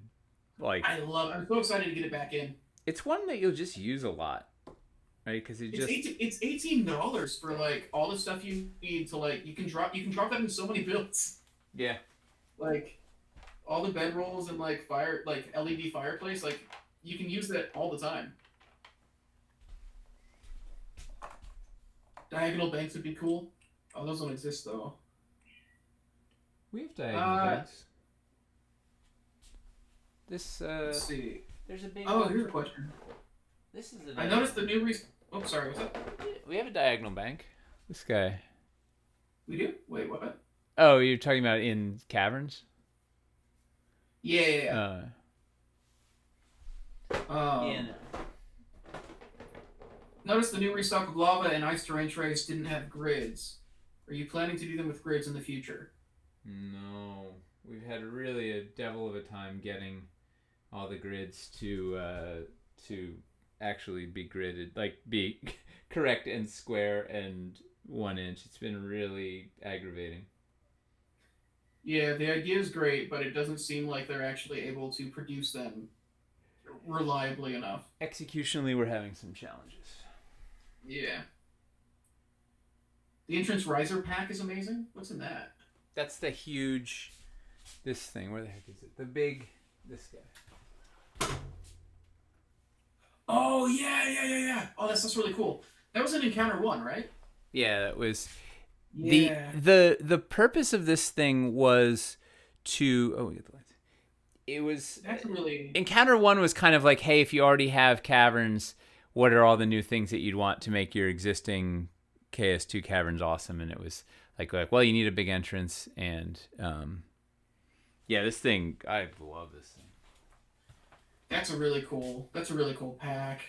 like. I'm so excited to get it back in. It's one that you'll just use a lot, right? Because it's $18 for like all the stuff you need to like you can drop that in so many builds. Yeah. Like all the bedrolls and like LED fireplace, like you can use that all the time. Diagonal banks would be cool. Oh, those don't exist though. We have diagonal banks. This Let's see. There's a big. Oh, here's a question. This is. I noticed the new Oh, sorry. What's up? We have a diagonal bank. This guy. We do? Wait, what? Oh, you're talking about in caverns? Yeah. Uh, yeah. Um, Notice the new restock of lava and ice terrain trays didn't have grids. Are you planning to do them with grids in the future? No, we've had really a devil of a time getting all the grids to actually be gridded, like be correct and square and 1 inch. It's been really aggravating. Yeah, the idea is great, but it doesn't seem like they're actually able to produce them reliably enough. Executionally, we're having some challenges. Yeah. The entrance riser pack is amazing. What's in that? That's the huge. This thing. Where the heck is it? The big. This guy. Oh yeah. Oh, that's really cool. That was in Encounter 1, right? Yeah, that was Yeah. the purpose of this thing was to. Oh, we get the lights. It was. That's really. Encounter 1 was kind of like, hey, if you already have caverns, what are all the new things that you'd want to make your existing KS2 caverns awesome? And it was like well, you need a big entrance, and yeah, this thing, I love this thing. That's a really cool pack.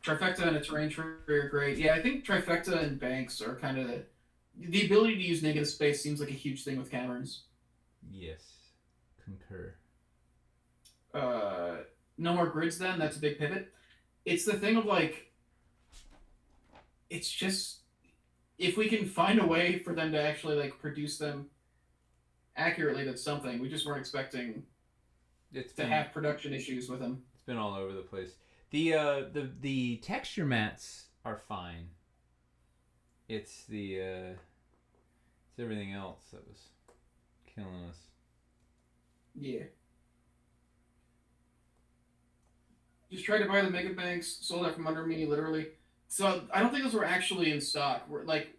Trifecta and a terrain tray are great. Yeah, I think trifecta and banks are kind of the ability to use negative space seems like a huge thing with caverns. Yes, concur. No more grids then. That's a big pivot. It's the thing of like, it's just if we can find a way for them to actually like produce them accurately, that's something. We just weren't expecting to have production issues with them. It's been all over the place. The texture mats are fine. It's it's everything else that was killing us. Yeah. Just tried to buy the Mega Banks, sold out from under me, literally. So I don't think those were actually in stock. We're, like,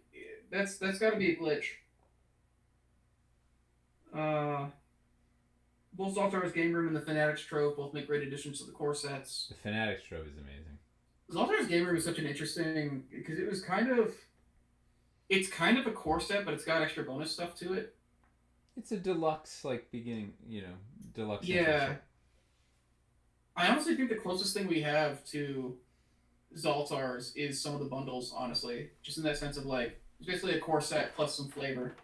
that's got to be a glitch. Both Zoltar's Game Room and the Fanatics Trove both make great additions to the core sets. The Fanatics Trove is amazing. Zoltar's Game Room is such an interesting because it was it's kind of a core set, but it's got extra bonus stuff to it. It's a deluxe, like beginning, deluxe. Yeah. I honestly think the closest thing we have to Zoltar's is some of the bundles, honestly. Just in that sense of like, it's basically a core set plus some flavor.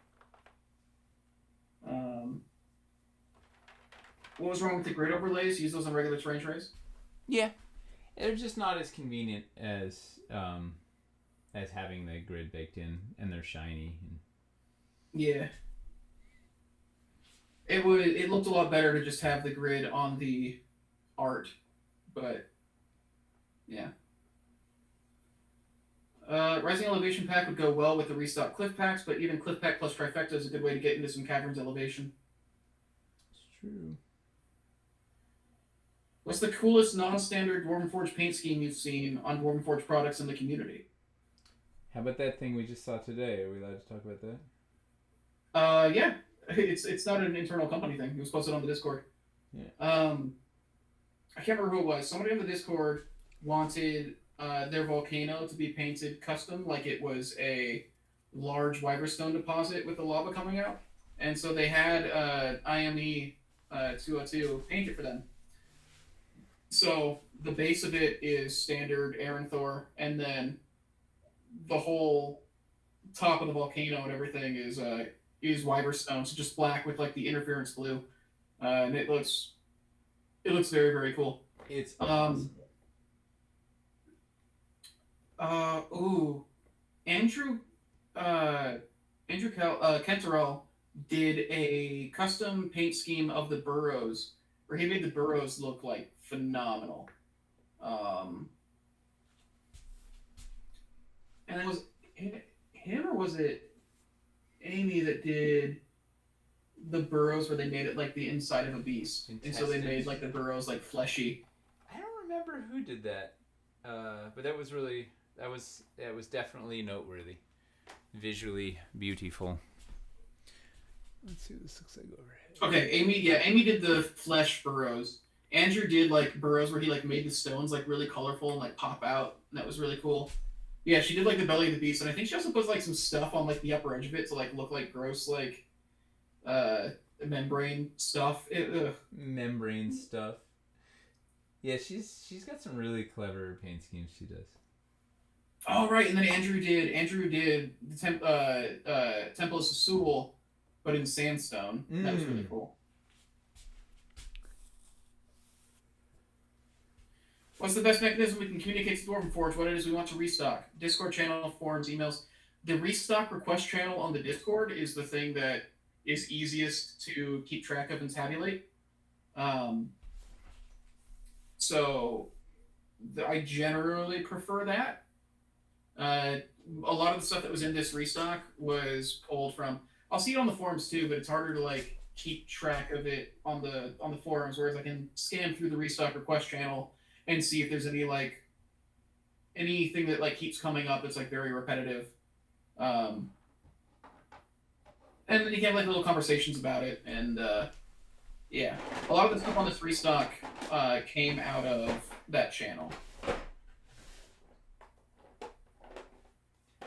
What was wrong with the grid overlays? Use those on regular terrain trays? Yeah. They're just not as convenient as having the grid baked in, and they're shiny. Yeah. It looked a lot better to just have the grid on the art, but yeah. Rising Elevation Pack would go well with the restock Cliff Packs, but even Cliff Pack plus Trifecta is a good way to get into some Caverns Elevation. It's true. What's the coolest non-standard Dwarven Forge paint scheme you've seen on Dwarven Forge products in the community? How about that thing we just saw today? Are we allowed to talk about that? Yeah. It's not an internal company thing. It was posted on the Discord. Yeah. I can't remember who it was. Somebody on the Discord wanted their volcano to be painted custom, like it was a large Wyverstone deposit with the lava coming out. And so they had IME 202 paint it for them. So the base of it is standard Aranthor, and then the whole top of the volcano and everything is Wyverstone, so just black with like the interference blue, and it looks very, very cool. It's awesome. Andrew Kenterell did a custom paint scheme of the burrows, where he made the burrows look like phenomenal. And it was him, or was it Amy that did the burrows where they made it like the inside of a beast, and so they made like the burrows like fleshy. I don't remember who did that, but that was definitely noteworthy, visually beautiful. Let's see what this looks like overhead. Okay, Amy did the flesh burrows, Andrew did like burrows where he like made the stones like really colorful and like pop out, and that was really cool. Yeah, she did like the belly of the beast, and I think she also puts like some stuff on like the upper edge of it to like look like gross like uh membrane stuff. Membrane stuff. Yeah, she's got some really clever paint schemes she does. Oh right, and then Andrew did the Temple of Sassul, but in sandstone. That was really cool. What's the best mechanism we can communicate to Dwarven Forge? What it is we want to restock? Discord channel, forums, emails. The restock request channel on the Discord is the thing that is easiest to keep track of and tabulate. Um, so I generally prefer that. A lot of the stuff that was in this restock was pulled from. I'll see it on the forums too, but it's harder to like keep track of it on the forums. Whereas I can scan through the restock request channel and see if there's any like anything that like keeps coming up that's like very repetitive. Um, and then you can have like little conversations about it, and yeah, a lot of the stuff on this restock came out of that channel.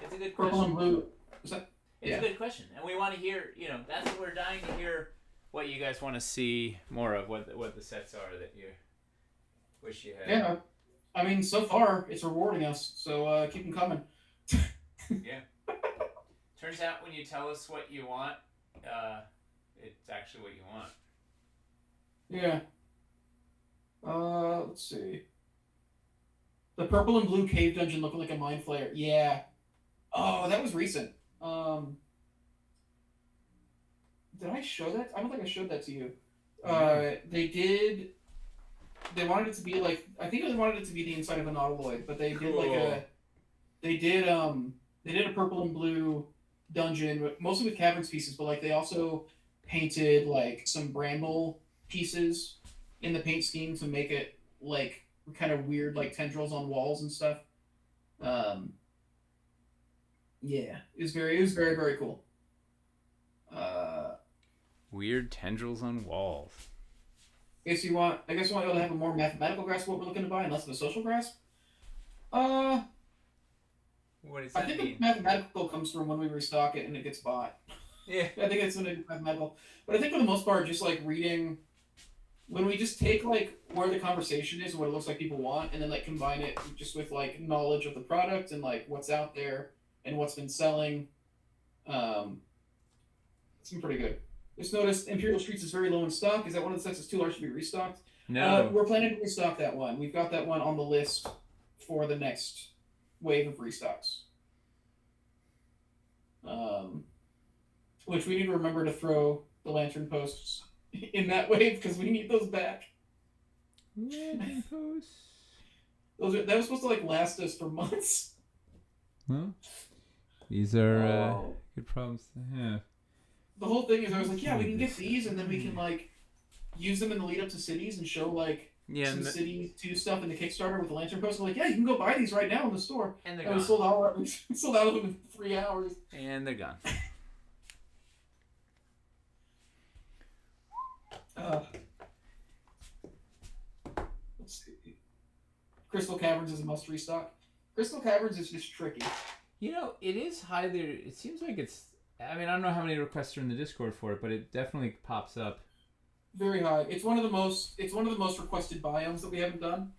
It's a good Purple and question. blue. Is that? It's a good question, and we want to hear. That's what we're dying to hear. What you guys want to see more of? What the sets are that you wish you had. Yeah, I mean, so far it's rewarding us, so keep them coming. Yeah. Turns out when you tell us what you want, it's actually what you want. Yeah. Let's see. The purple and blue cave dungeon looking like a mind flayer. Yeah. Oh, that was recent. Did I show that? I don't think I showed that to you. They did. They wanted it to be like I think they wanted it to be the inside of an Autoloid, but they did like a. They did a purple and blue dungeon mostly with caverns pieces, but like they also painted like some bramble pieces in the paint scheme to make it like kind of weird like tendrils on walls and stuff. Yeah, it was very very cool. Weird tendrils on walls. I guess you want to have a more mathematical grasp of what we're looking to buy and less of a social grasp. What does that I think mean? the mathematical comes from when we restock it and it gets bought. Yeah. I think it's when it's mathematical. But I think for the most part, just like reading, when we just take like where the conversation is and what it looks like people want, and then like combine it just with like knowledge of the product and like what's out there and what's been selling, it's been pretty good. Just noticed Imperial Streets is very low in stock. Is that one of the sets that's too large to be restocked? No. We're planning to restock that one. We've got that one on the list for the next wave of restocks. Which we need to remember to throw the lantern posts in that wave because we need those back. Lantern posts. That was supposed to like last us for months. Well, these are good problems to have. The whole thing is I was like, yeah, we can get these and then we can like use them in the lead up to cities and show like some City 2 stuff in the Kickstarter with the lantern posts. I'm like, yeah, you can go buy these right now in the store. And they're gone. We sold out of them in 3 hours. And they're gone. Let's see. Crystal Caverns is a must restock. Crystal Caverns is just tricky. It is highly. It seems like it's. I mean, I don't know how many requests are in the Discord for it, but it definitely pops up. Very high. It's one of the most requested biomes that we haven't done.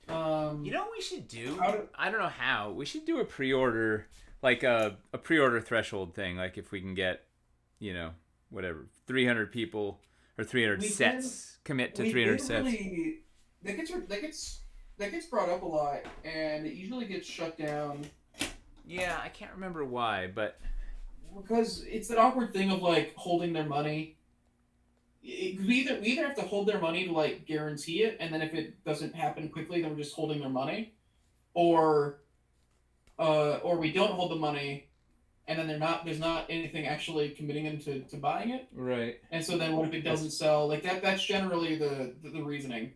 You know what we should do? I don't know how. We should do a pre-order, like a pre-order threshold thing. Like if we can get, whatever, 300 people or 300 sets, commit to 300 sets. That gets brought up a lot, and it usually gets shut down. Yeah, I can't remember why, but because it's that awkward thing of like holding their money. We either have to hold their money to like guarantee it, and then if it doesn't happen quickly, then we're just holding their money, or we don't hold the money, and then there's not anything actually committing them to buying it. Right. And so then what if it doesn't sell? Like that's generally the reasoning.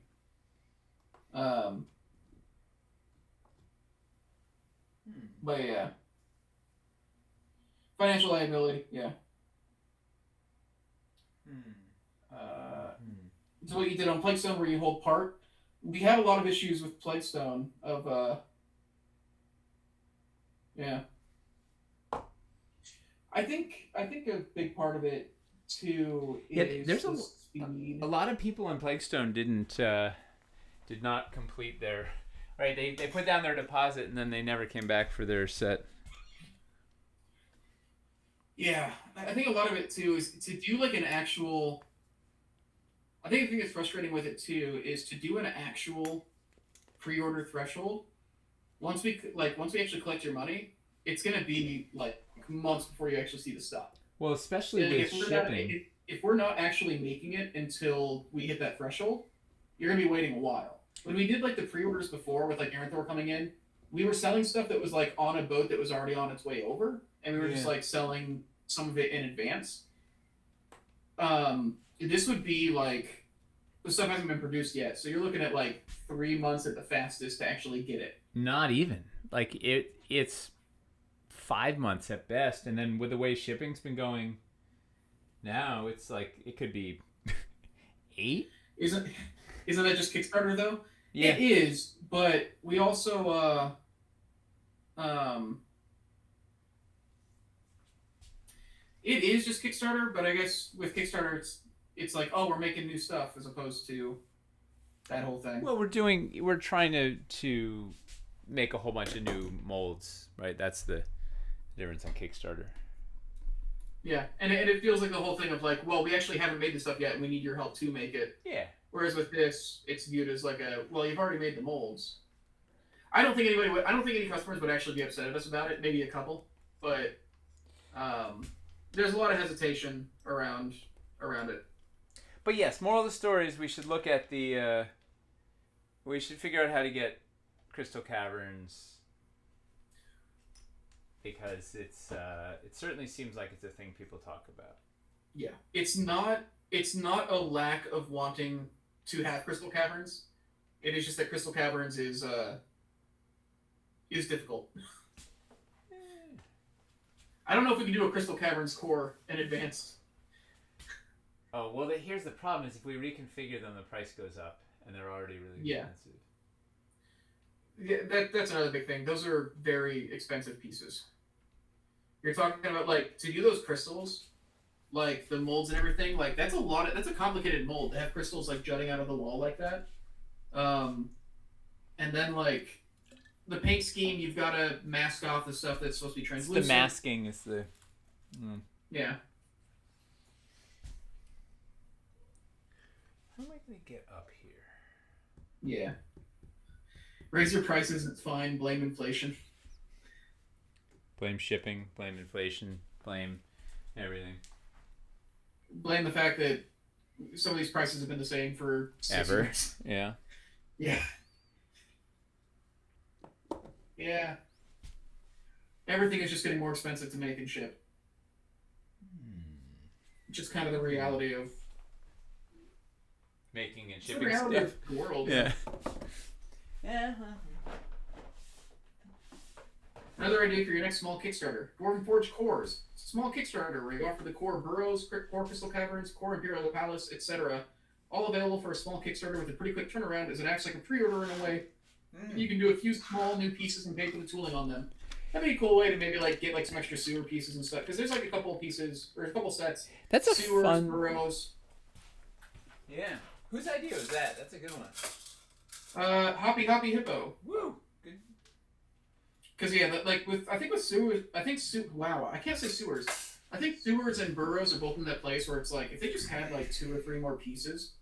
But yeah. Financial liability, yeah. So what you did on Plaguestone, where you hold part, we had a lot of issues with Plaguestone. Yeah, I think a big part of it too Yeah, is there's the a speed. lot of people on Plaguestone did not complete their right. They put down their deposit and then they never came back for their set. Yeah, I think a lot of it too is to do like an actual. I think the thing that's frustrating with it too is to do an actual pre-order threshold. Once we actually collect your money, it's gonna be like months before you actually see the stuff. Well, especially Like, with shipping. if we're not actually making it until we hit that threshold, you're gonna be waiting a while. When we did like the pre-orders before with like Aaron Thor coming in, we were selling stuff that was like on a boat that was already on its way over, and we were just Yeah. like selling some of it in advance. This would be like the stuff hasn't been produced yet, so you're looking at like 3 months at the fastest to actually get it. Not even like it's 5 months at best, and then with the way shipping's been going now, it's like it could be 8. Isn't isn't that just Kickstarter though? Yeah. It is, but we also um it is just Kickstarter, but I guess with Kickstarter it's like, oh, we're making new stuff as opposed to that whole thing. Well, we're trying to make a whole bunch of new molds, right? That's the difference on Kickstarter. Yeah, and it feels like the whole thing of like, well, we actually haven't made this stuff yet, and we need your help to make it. Yeah. Whereas with this, it's viewed as like a, well, you've already made the molds. I don't think any customers would actually be upset at us about it. Maybe a couple, but um, there's a lot of hesitation around it. But yes, moral of the story is we should look at we should figure out how to get Crystal Caverns because it certainly seems like it's a thing people talk about. Yeah, it's not a lack of wanting to have Crystal Caverns. It is just that Crystal Caverns is difficult. I don't know if we can do a Crystal Caverns core in advance. Oh well, here's the problem: is if we reconfigure them, the price goes up, and they're already really Yeah. expensive. Yeah, that's another big thing. Those are very expensive pieces. You're talking about like to do those crystals, like the molds and everything. Like that's a complicated mold to have crystals like jutting out of the wall like that. Um, and then like the paint scheme, you've got to mask off the stuff that's supposed to be translucent. The masking is the. Yeah. How am I gonna get up here? Yeah. Raise your prices. It's fine. Blame inflation. Blame shipping. Blame inflation. Blame everything. Blame the fact that some of these prices have been the same for 6 years. Yeah. Yeah. Yeah. Everything is just getting more expensive to make and ship. Which is kind of the reality of Making and the shipping reality stuff. of the world. Yeah. Yeah. Another idea for your next small Kickstarter: Dwarven Forge cores. It's a small Kickstarter where you offer the core burrows, core crystal caverns, core imperial palace, etc. All available for a small Kickstarter with a pretty quick turnaround, as it acts like a pre-order in a way. You can do a few small new pieces and pay for the tooling on them. That'd be a cool way to maybe like get like some extra sewer pieces and stuff, because there's like a couple of pieces or a couple sets. That's a Sewers, fun. burrows. Yeah. Whose idea was that? That's a good one. Hoppy Hippo. Woo. Good. Because yeah, like with I think with sewers, wow, I can't say sewers. I think sewers and burrows are both in that place where it's like if they just had like 2 or 3 more pieces,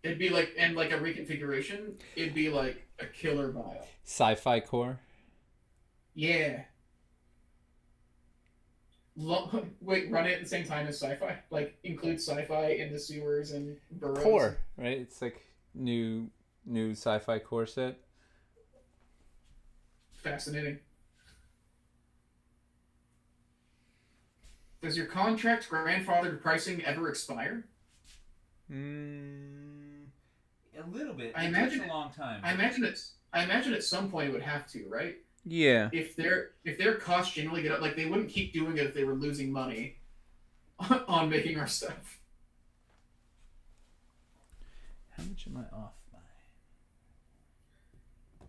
it'd be like and like a reconfiguration, it'd be like a killer bio. Sci-fi core. Yeah. Wait, run it at the same time as sci-fi. Like include sci-fi in the sewers and burrows. Core, right? It's like new sci-fi core set. Fascinating. Does your contract grandfathered pricing ever expire? A little bit. I imagine a long time. I imagine at some point it would have to, right? Yeah. If their costs generally get up, like they wouldn't keep doing it if they were losing money on making our stuff. How much am I off by?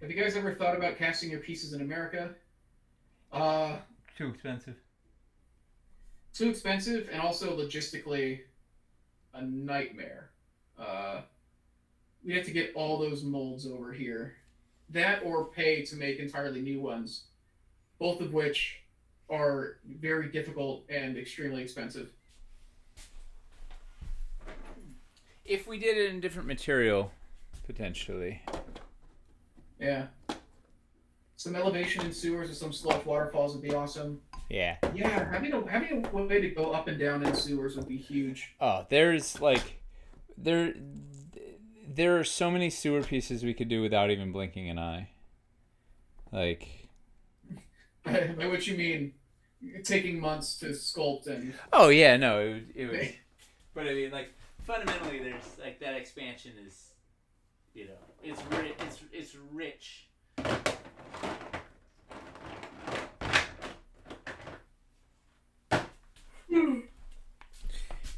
Have you guys ever thought about casting your pieces in America? Uh, Too expensive. Too expensive and also logistically a nightmare. Uh, we have to get all those molds over here. That or pay to make entirely new ones, both of which are very difficult and extremely expensive. If we did it in different material, potentially. Yeah. Some elevation in sewers or some sludge waterfalls would be awesome. Yeah. Yeah, having a way to go up and down in sewers would be huge. Oh, there's like there there are so many sewer pieces we could do without even blinking an eye. Like, By which you mean taking months to sculpt and. oh yeah, no, it was. But I mean, like fundamentally, there's like that expansion is, it's rich.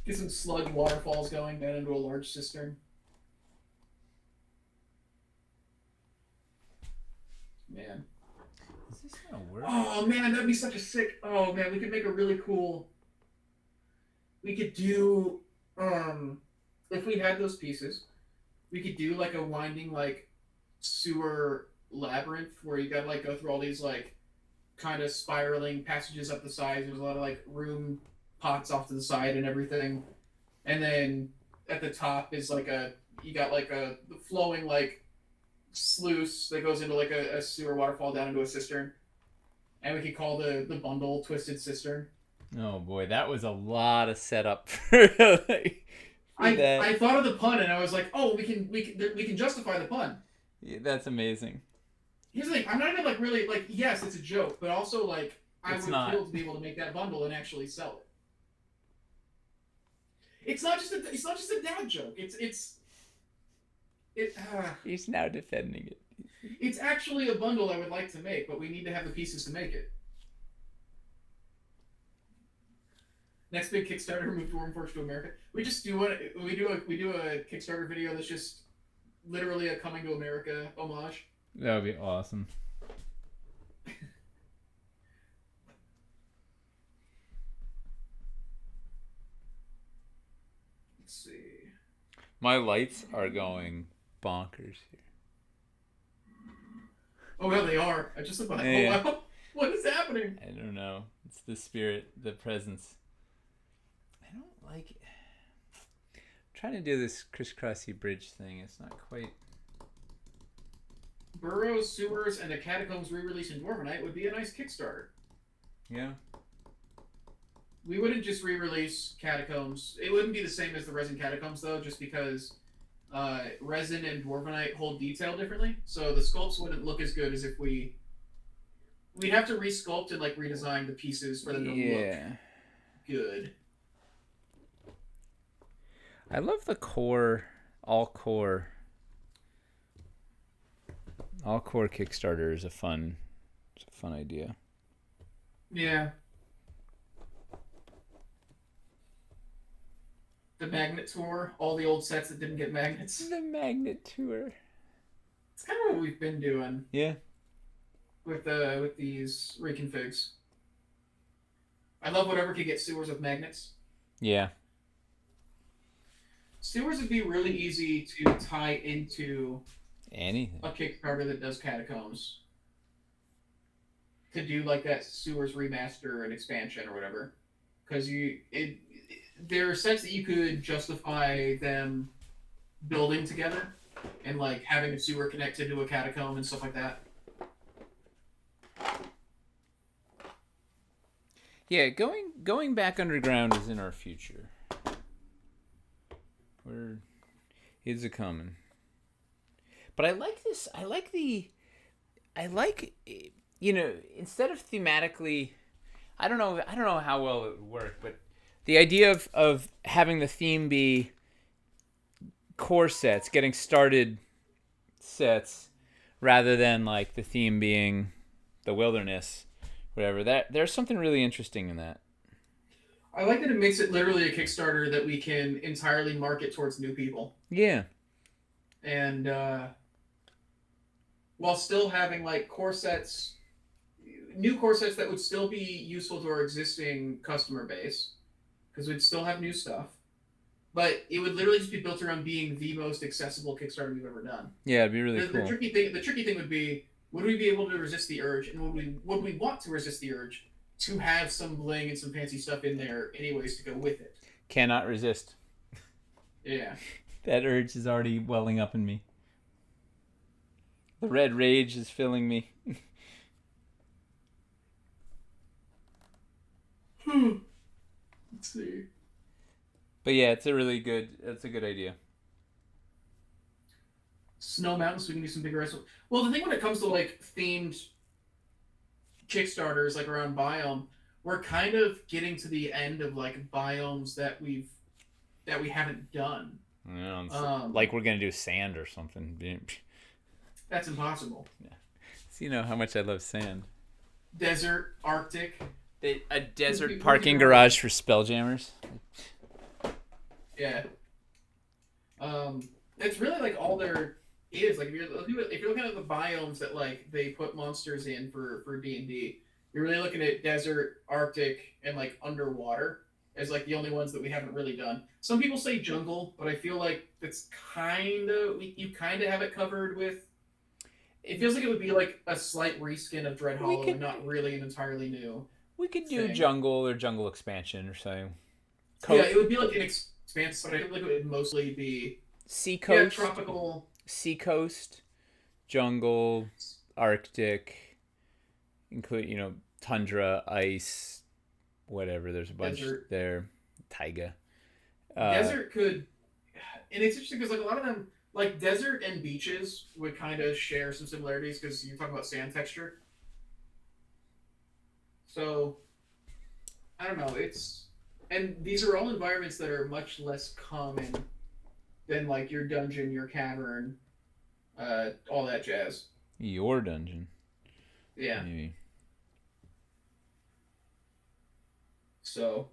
Get some sludge waterfalls going down into a large cistern. Man. Is this gonna work? Oh man, that'd be such a sick. Oh man, we could make a really cool. We could do, if we had those pieces, we could do like a winding like sewer labyrinth where you gotta like go through all these like kind of spiraling passages up the sides. There's a lot of like room pots off to the side and everything, and then at the top is like you got like a flowing like sluice that goes into like a sewer waterfall down into a cistern, and we could call the bundle Twisted Cistern. Oh boy, that was a lot of setup for, like, for that. I thought of the pun and I was like, oh, we can justify the pun. Yeah, that's amazing. Here's the thing: I'm not even like really like, yes, it's a joke, but also like I It's would not. kill to be able to make that bundle and actually sell it. It's not just a dad joke. He's now defending it. It's actually a bundle I would like to make, but we need to have the pieces to make it. Next big Kickstarter, move Dwarven Forge to America. We just do we do a Kickstarter video that's just literally a Coming to America homage. That would be awesome. Let's see. My lights are going bonkers here. Oh well, they are. I just about. Yeah. Oh wow, what is happening? I don't know. It's the spirit, the presence. I don't like it. I'm trying to do this crisscrossy bridge thing. It's not quite. Burrows, Sewers, and the Catacombs re-release in Dwarvenite would be a nice Kickstarter. Yeah. We wouldn't just re-release Catacombs. It wouldn't be the same as the Resin Catacombs, though, just because Resin and Dwarvenite hold detail differently. So the sculpts wouldn't look as good as if we'd have to re-sculpt and like redesign the pieces for them to look good. I love the core, all core Kickstarter is a fun idea. Yeah. The Magnet Tour, all the old sets that didn't get magnets. The Magnet Tour. It's kind of what we've been doing. Yeah. With these reconfigs. I love whatever can get sewers with magnets. Yeah. Sewers would be really easy to tie into anything. A Kickstarter that does Catacombs. To do like that sewers remaster and expansion or whatever. Because there are sets that you could justify them building together and like having a sewer connected to a catacomb and stuff like that. Yeah, going back underground is in our future. It's a coming. But I like this. I like instead of thematically, I don't know how well it would work, but the idea of having the theme be core sets, getting started sets, rather than like the theme being the wilderness, whatever. There's something really interesting in that. I like that it makes it literally a Kickstarter that we can entirely market towards new people. Yeah. and while still having like core sets, new core sets that would still be useful to our existing customer base because we'd still have new stuff. But it would literally just be built around being the most accessible Kickstarter we've ever done. Yeah, it'd be really The cool. tricky thing would be, would we be able to resist the urge, and would we want to resist the urge to have some bling and some fancy stuff in there anyways to go with it? Cannot resist. Yeah. That urge is already welling up in me. The red rage is filling me. Let's see. But yeah, it's a good idea. Snow mountains, so we can do some bigger ice. Well, the thing when it comes to like themed Kickstarters, like around biome, we're kind of getting to the end of like biomes that we haven't done. You know, like we're gonna do sand or something. That's impossible. Yeah. So you know how much I love sand. Desert, Arctic. A desert parking garage for spelljammers. Yeah. It's really like all there is. Like if you're looking at the biomes that like they put monsters in for D&D, you're really looking at desert, Arctic, and like underwater as like the only ones that we haven't really done. Some people say jungle, but I feel like it's you kind of have it covered with. It feels like it would be like a slight reskin of Dread Hollow and not really an entirely new. We could do thing. jungle or jungle expansion or something. Yeah, it would be like an expanse, but I feel like it would mostly be seacoast, tropical, seacoast, jungle, Arctic, include tundra, ice, whatever. There's a bunch there. Taiga. Desert could, and it's interesting because like a lot of them, like desert and beaches, would kind of share some similarities because you're talking about sand texture. So, I don't know. And these are all environments that are much less common than like your dungeon, your cavern, all that jazz. Your dungeon. Yeah. Maybe. So.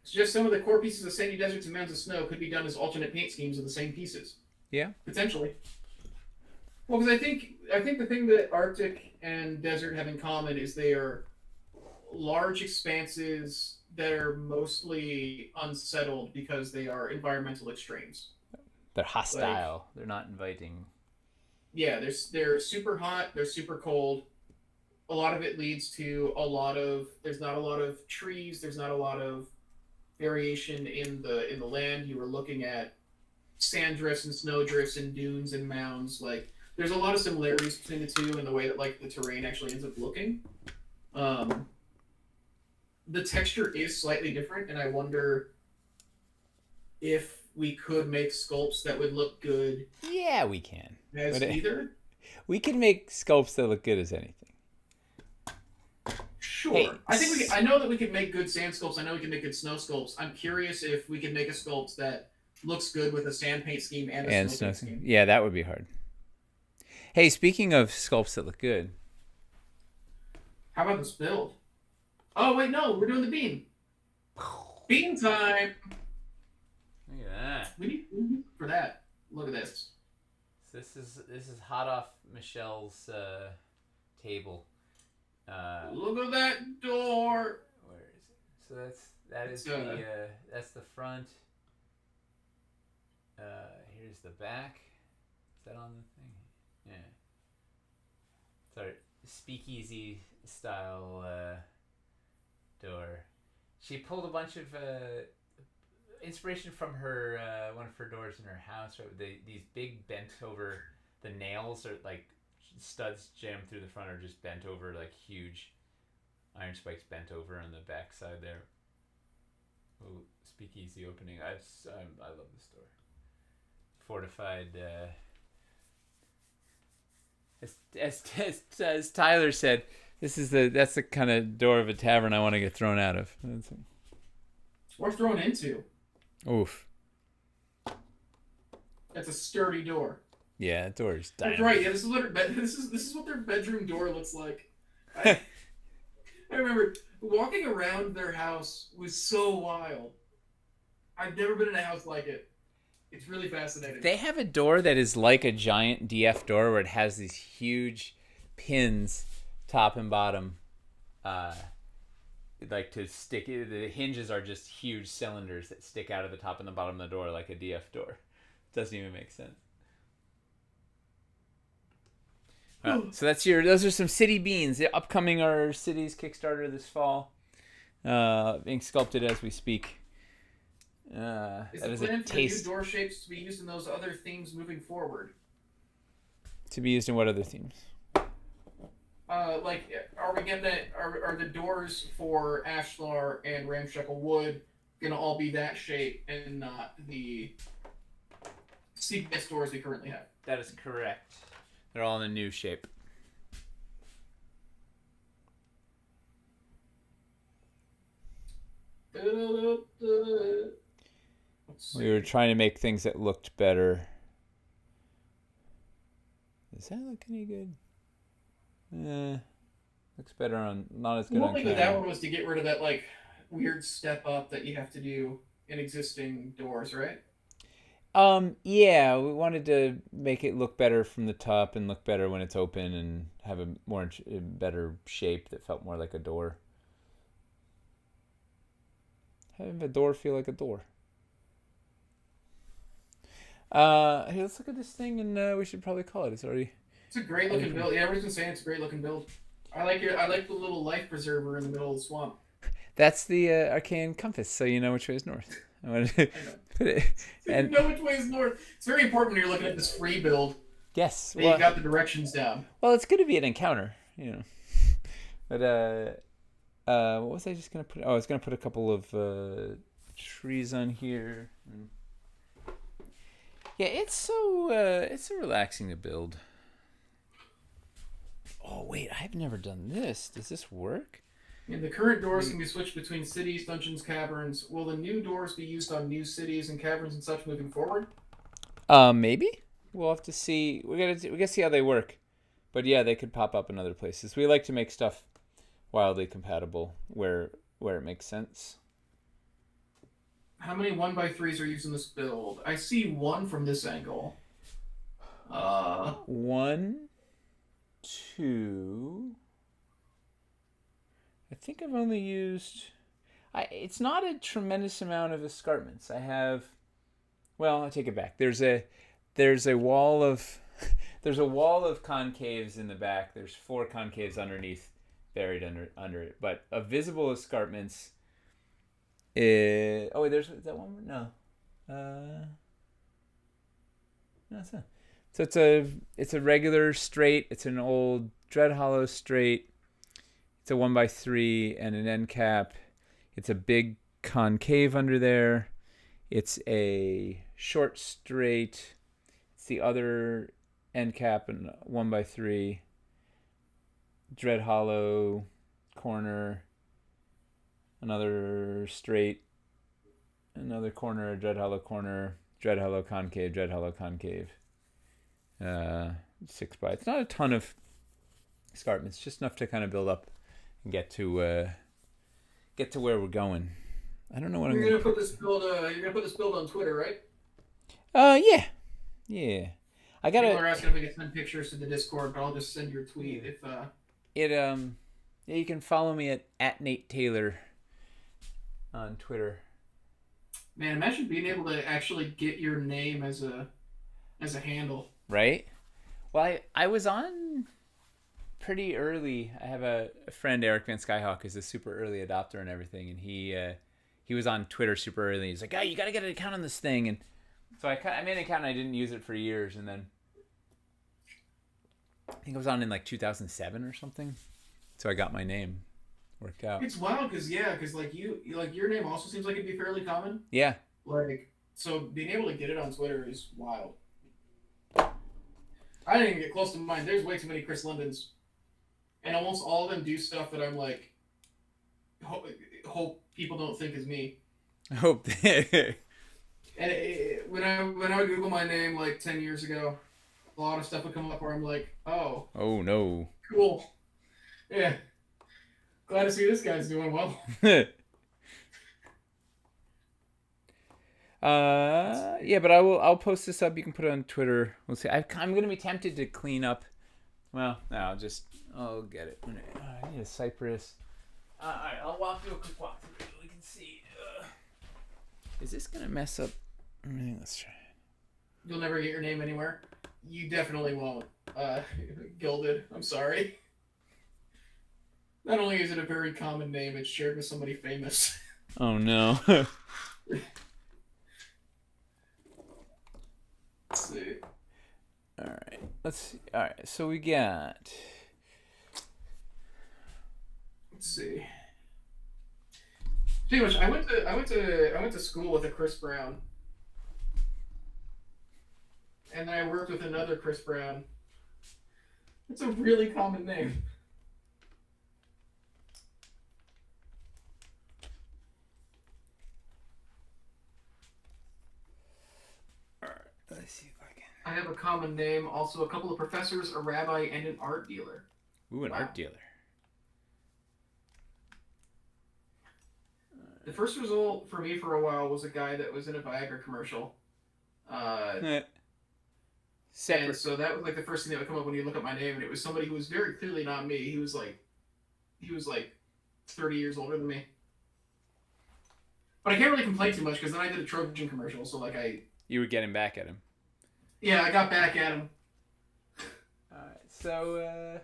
It's just some of the core pieces of sandy deserts and mountains of snow could be done as alternate paint schemes of the same pieces. Yeah. Potentially. Well, because I think the thing that Arctic and desert have in common is they are large expanses that are mostly unsettled because they are environmental extremes. They're hostile. Like, they're not inviting. Yeah, they're super hot. They're super cold. A lot of it leads to there's not a lot of trees. There's not a lot of variation in the land. You were looking at sand drifts and snow drifts and dunes and mounds. Like there's a lot of similarities between the two in the way that like the terrain actually ends up looking. The texture is slightly different, and I wonder if we could make sculpts that would look good. Yeah, we can. As either. We can make sculpts that look good as anything. Sure. Hey, I know that we can make good sand sculpts. I know we can make good snow sculpts. I'm curious if we can make a sculpt that looks good with a sand paint scheme and a snow paint scheme. Yeah, that would be hard. Hey, speaking of sculpts that look good. How about this build? Oh, wait, no. We're doing the bean. Bean time. Look at that. We need for that. Look at this. So this is hot off Michelle's table. Look at that door. Where is it? So that's the front. Here's the back. Is that on the thing? Yeah. Sorry, speakeasy style door. She pulled a bunch of inspiration from her one of her doors in her house. These big bent over, the nails are like studs jammed through the front are just bent over, like huge iron spikes bent over on the back side there. Ooh, speakeasy opening. I love this door. Fortified. As Tyler said, that's the kind of door of a tavern I want to get thrown out of. Or thrown into. Oof. That's a sturdy door. Yeah, that door is dynamite. That's right. Yeah, this is what their bedroom door looks like. I remember walking around their house was so wild. I've never been in a house like it. It's really fascinating. They have a door that is like a giant DF door where it has these huge pins, top and bottom, uh, like to stick. The hinges are just huge cylinders that stick out of the top and the bottom of the door like a DF door. Doesn't even make sense. So that's those are some city beans. The upcoming our city's Kickstarter this fall, being sculpted as we speak. Is that the is a plan for the new taste door shapes to be used in those other themes moving forward? to be used in what other themes? Like, are we getting it? Are the doors for Ashlar and Ramshackle Wood gonna all be that shape and not the CBS doors we currently have? That is correct. They're all in a new shape. We were trying to make things that looked better. Does that look any good? Looks better on, not as good The on whole thing with camera. that one was to get rid of that like weird step up that you have to do in existing doors, right? Yeah, we wanted to make it look better from the top and look better when it's open and have a better shape that felt more like a door. Have a door feel like a door. Hey, let's look at this thing and we should probably call it. It's already. It's a great looking build. Yeah, everyone's been saying it's a great looking build. I like it. I like the little life preserver in the middle of the swamp. That's the arcane compass, so you know which way is north. I wanted to put it. And you know which way is north. It's very important when you're looking at this free build. Yes. That you got the directions down. Well, it's going to be an encounter, But what was I just gonna put? Oh, I was gonna put a couple of trees on here. Yeah, it's so relaxing to build. Oh wait, I've never done this. Does this work? And the current doors can be switched between cities, dungeons, caverns. Will the new doors be used on new cities and caverns and such moving forward? Maybe. We'll have to see. We gotta see how they work. But yeah, they could pop up in other places. We like to make stuff wildly compatible where it makes sense. How many 1x3s are used in this build? I see one from this angle. 1, 2. I think I've only used. It's not a tremendous amount of escarpments. I have. Well, I take it back. There's a wall of there's a wall of concaves in the back. There's 4 concaves underneath, buried under it. But of visible escarpments. Oh wait, is that one more? No. No, it's not. So it's a regular straight. It's an old Dread Hollow straight. It's a 1x3 and an end cap. It's a big concave under there. It's a short straight. It's the other end cap and 1x3. Dread Hollow corner. Another straight. Another corner. Dread Hollow corner. Dread Hollow concave. Dread Hollow concave. 6 by. It's not a ton of escarpments. Just enough to kind of build up and get to where we're going. I don't know what you're gonna put this build. You're gonna put this build on Twitter, right? Yeah. I gotta. People are asking if we can send pictures to the Discord, but I'll just send your tweet if. Yeah, you can follow me at Nate Taylor on Twitter. Man, imagine being able to actually get your name as a handle. Right. Well, I was on pretty early. I have a friend, Eric Van Skyhawk, is a super early adopter and everything, and he was on Twitter super early. He's like, "Oh, you got to get an account on this thing," and so I made an account and I didn't use it for years, and then I think I was on in like 2007 or something. So I got my name worked out. It's wild because like your name also seems like it'd be fairly common. Yeah. Like, so being able to get it on Twitter is wild. I didn't even get close to mine. There's way too many Chris Londons, and almost all of them do stuff that I'm like, hope people don't think is me. I hope. And when I would Google my name like 10 years ago, a lot of stuff would come up where I'm like, oh no, cool, yeah, glad to see this guy's doing well. Yeah, but I'll post this up. You can put it on Twitter. We'll see. I'm gonna be tempted to clean up. Well, no, I'll get it. I need a cypress. All right, I'll do a quick walk through. We can see. Is this gonna mess up everything? Let's try. You'll never get your name anywhere. You definitely won't. Gilded. I'm sorry. Not only is it a very common name, it's shared with somebody famous. Oh no. Let's see. All right. Let's see. All right. So we got. Let's see. Pretty much, I went to school with a Chris Brown, and then I worked with another Chris Brown. It's a really common name. All right. Let's see if I can. I have a common name, also a couple of professors, a rabbi, and an art dealer. Ooh, an art dealer. The first result for me for a while was a guy that was in a Viagra commercial. And so that was like the first thing that would come up when you look up my name, and it was somebody who was very clearly not me. He was like 30 years older than me. But I can't really complain too much because then I did a Trojan commercial, so like You were getting back at him. Yeah, I got back at him. Alright, so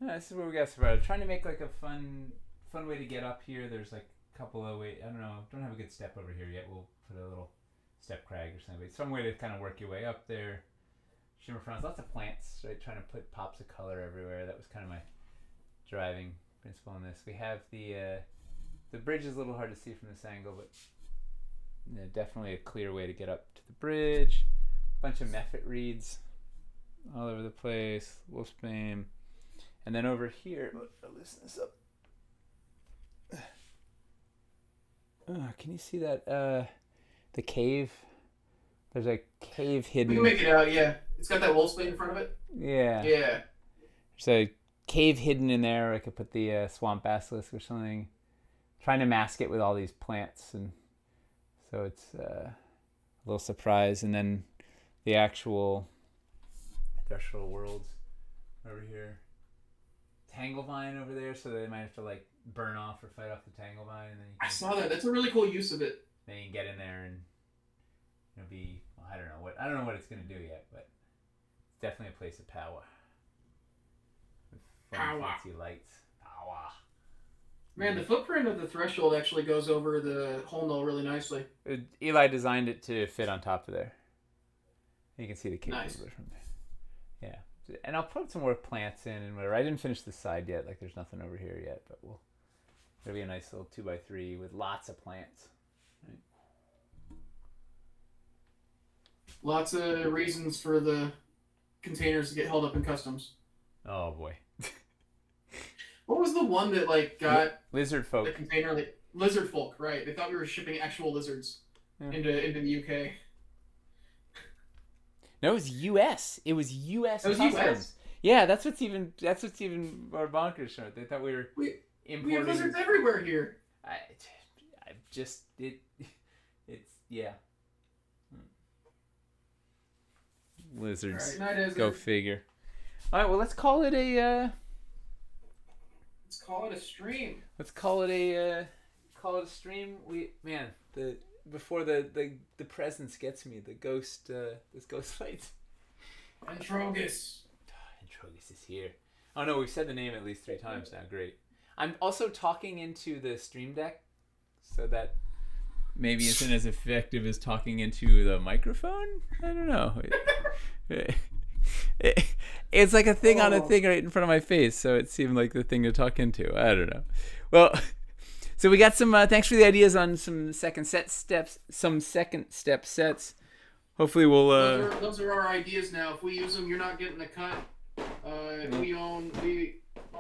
this is where we got started. Trying to make like a fun way to get up here. There's like a couple of ways. I don't know. Don't have a good step over here yet. We'll put a little step crag or something. But some way to kind of work your way up there. Shimmer fronts, lots of plants. Right, trying to put pops of color everywhere. That was kind of my driving principle on this. We have the bridge is a little hard to see from this angle, but definitely a clear way to get up to the bridge. Bunch of mephit reeds all over the place. Wolfsbane. And then over here, I'll loosen this up. Can you see that? The cave? There's a cave hidden. We can make it out, yeah. It's got that wolfsbane in front of it? Yeah. Yeah. There's a cave hidden in there. I could put the swamp basilisk or something. Trying to mask it with all these plants. And so it's a little surprise. And then the actual threshold worlds over here. Tanglevine over there, so they might have to like burn off or fight off the tanglevine. And then I saw that. That's a really cool use of it. Then you can get in there and be. Well, I don't know what it's gonna do yet, but it's definitely a place of power. With fun, fancy lights. Power. Man, the footprint of the threshold actually goes over the whole null really nicely. Eli designed it to fit on top of there. You can see the cave nice. From there. Yeah, and I'll put some more plants in and whatever. I didn't finish the side yet. Like, there's nothing over here yet, but it'll be a nice little 2x3 with lots of plants. Right? Lots of reasons for the containers to get held up in customs. Oh boy. What was the one that like got lizard folk? The container, like, lizard folk, right? They thought we were shipping actual lizards into the UK. No, it was U.S. It was U.S. It was customs. U.S. Yeah, that's what's even more bonkers. They thought we were importing. We have lizards everywhere here. It's yeah. Lizards. Right, go figure. All right, well, let's call it a. Let's call it a stream. Let's call it a stream. Before the presence gets me, the ghost, this ghost fight. Antrogus. Antrogus is here. Oh no, we've said the name at least 3 times now. Great. I'm also talking into the stream deck, so that maybe isn't as effective as talking into the microphone. I don't know. It's like a thing on a thing right in front of my face, so it seemed like the thing to talk into. I don't know. Well. So we got some. Thanks for the ideas on some second step sets. Hopefully we'll. Those are our ideas now. If we use them, you're not getting a cut. We own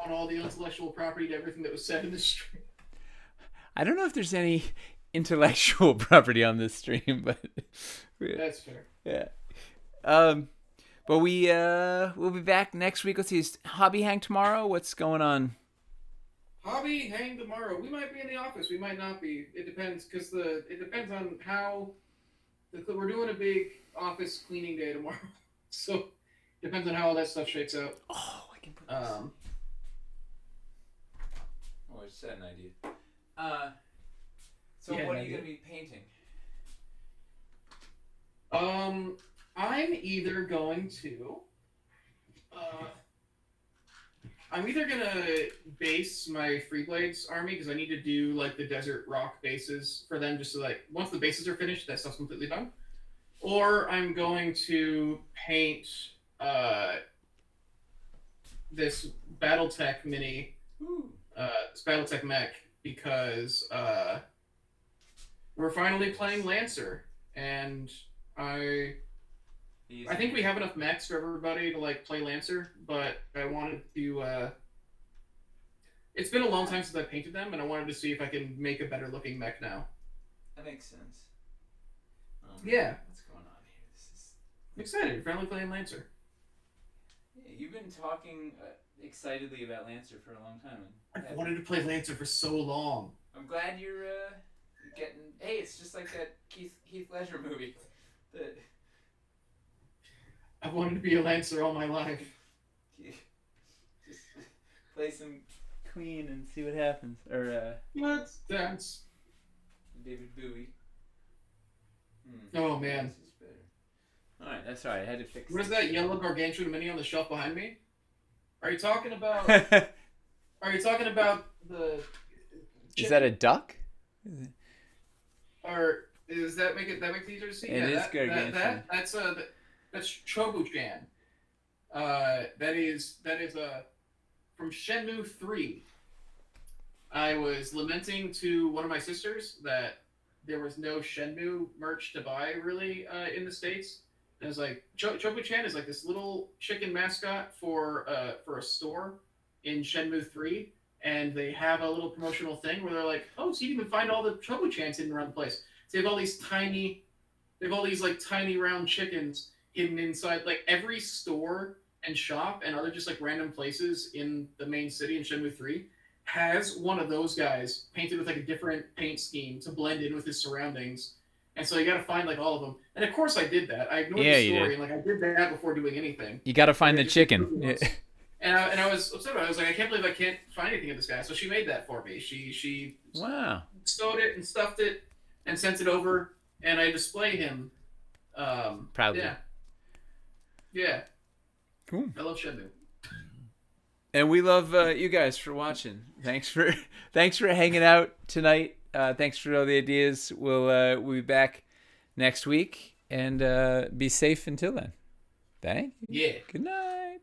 all the intellectual property to everything that was said in this stream. I don't know if there's any intellectual property on this stream, but that's fair. Yeah. But we'll be back next week. Let's see. Is Hobby hang tomorrow? What's going on? Hobby hang tomorrow. We might be in the office. We might not be. It depends, because it depends on how we're doing a big office cleaning day tomorrow, so depends on how all that stuff shakes out. Oh, I can put this. Oh, I just had an idea. So Yeah, what are an you idea? gonna be painting? I'm either going to. I'm either gonna base my Freeblades army because I need to do like the desert rock bases for them, just so like once the bases are finished, that stuff's completely done. Or I'm going to paint uh, this BattleTech mini, this BattleTech mech because we're finally playing Lancer, and I Easy. I think we have enough mechs for everybody to like play Lancer, but I wanted to. It's been a long time since I painted them, and I wanted to see if I can make a better looking mech now. That makes sense. Oh, Yeah. What's going on here? This is. I'm excited. Finally playing Lancer. Yeah, you've been talking excitedly about Lancer for a long time. I've wanted to play Lancer for so long. I'm glad you're getting. Hey, it's just like that Heath Ledger movie. That. I've wanted to be a Lancer all my life. Just play some Queen and see what happens. Or Let's dance. David Bowie. Oh man. This is better. Alright, that's alright. I had to fix What is this. that yellow gargantuan mini on the shelf behind me? Are you talking about? Are you talking about the? Is that a duck? Or is that make it easier to see? It is gargantuan. That's Chobu-chan. That is from Shenmue 3. I was lamenting to one of my sisters that there was no Shenmue merch to buy really in the States. And I was like, Chobu-chan is like this little chicken mascot for a store in Shenmue 3. And they have a little promotional thing where they're like, oh, so you can even find all the Chobu-chans hidden around the place. So they have all these like tiny round chickens hidden inside like every store and shop and other just like random places in the main city in Shenmue 3 has one of those guys painted with like a different paint scheme to blend in with his surroundings. And so you got to find like all of them. And of course I did that. I ignored the story and like I did that before doing anything. You got to find the chicken. And I was upset about it. I was like, I can't believe I can't find anything of this guy. So she made that for me. She Wow. sewed it and stuffed it and sent it over, and I display him. Proudly. Yeah. Cool. I love Shenmue. And we love you guys for watching. Thanks for hanging out tonight. Thanks for all the ideas. We'll be back next week, and be safe until then. Thank you. Yeah. Good night.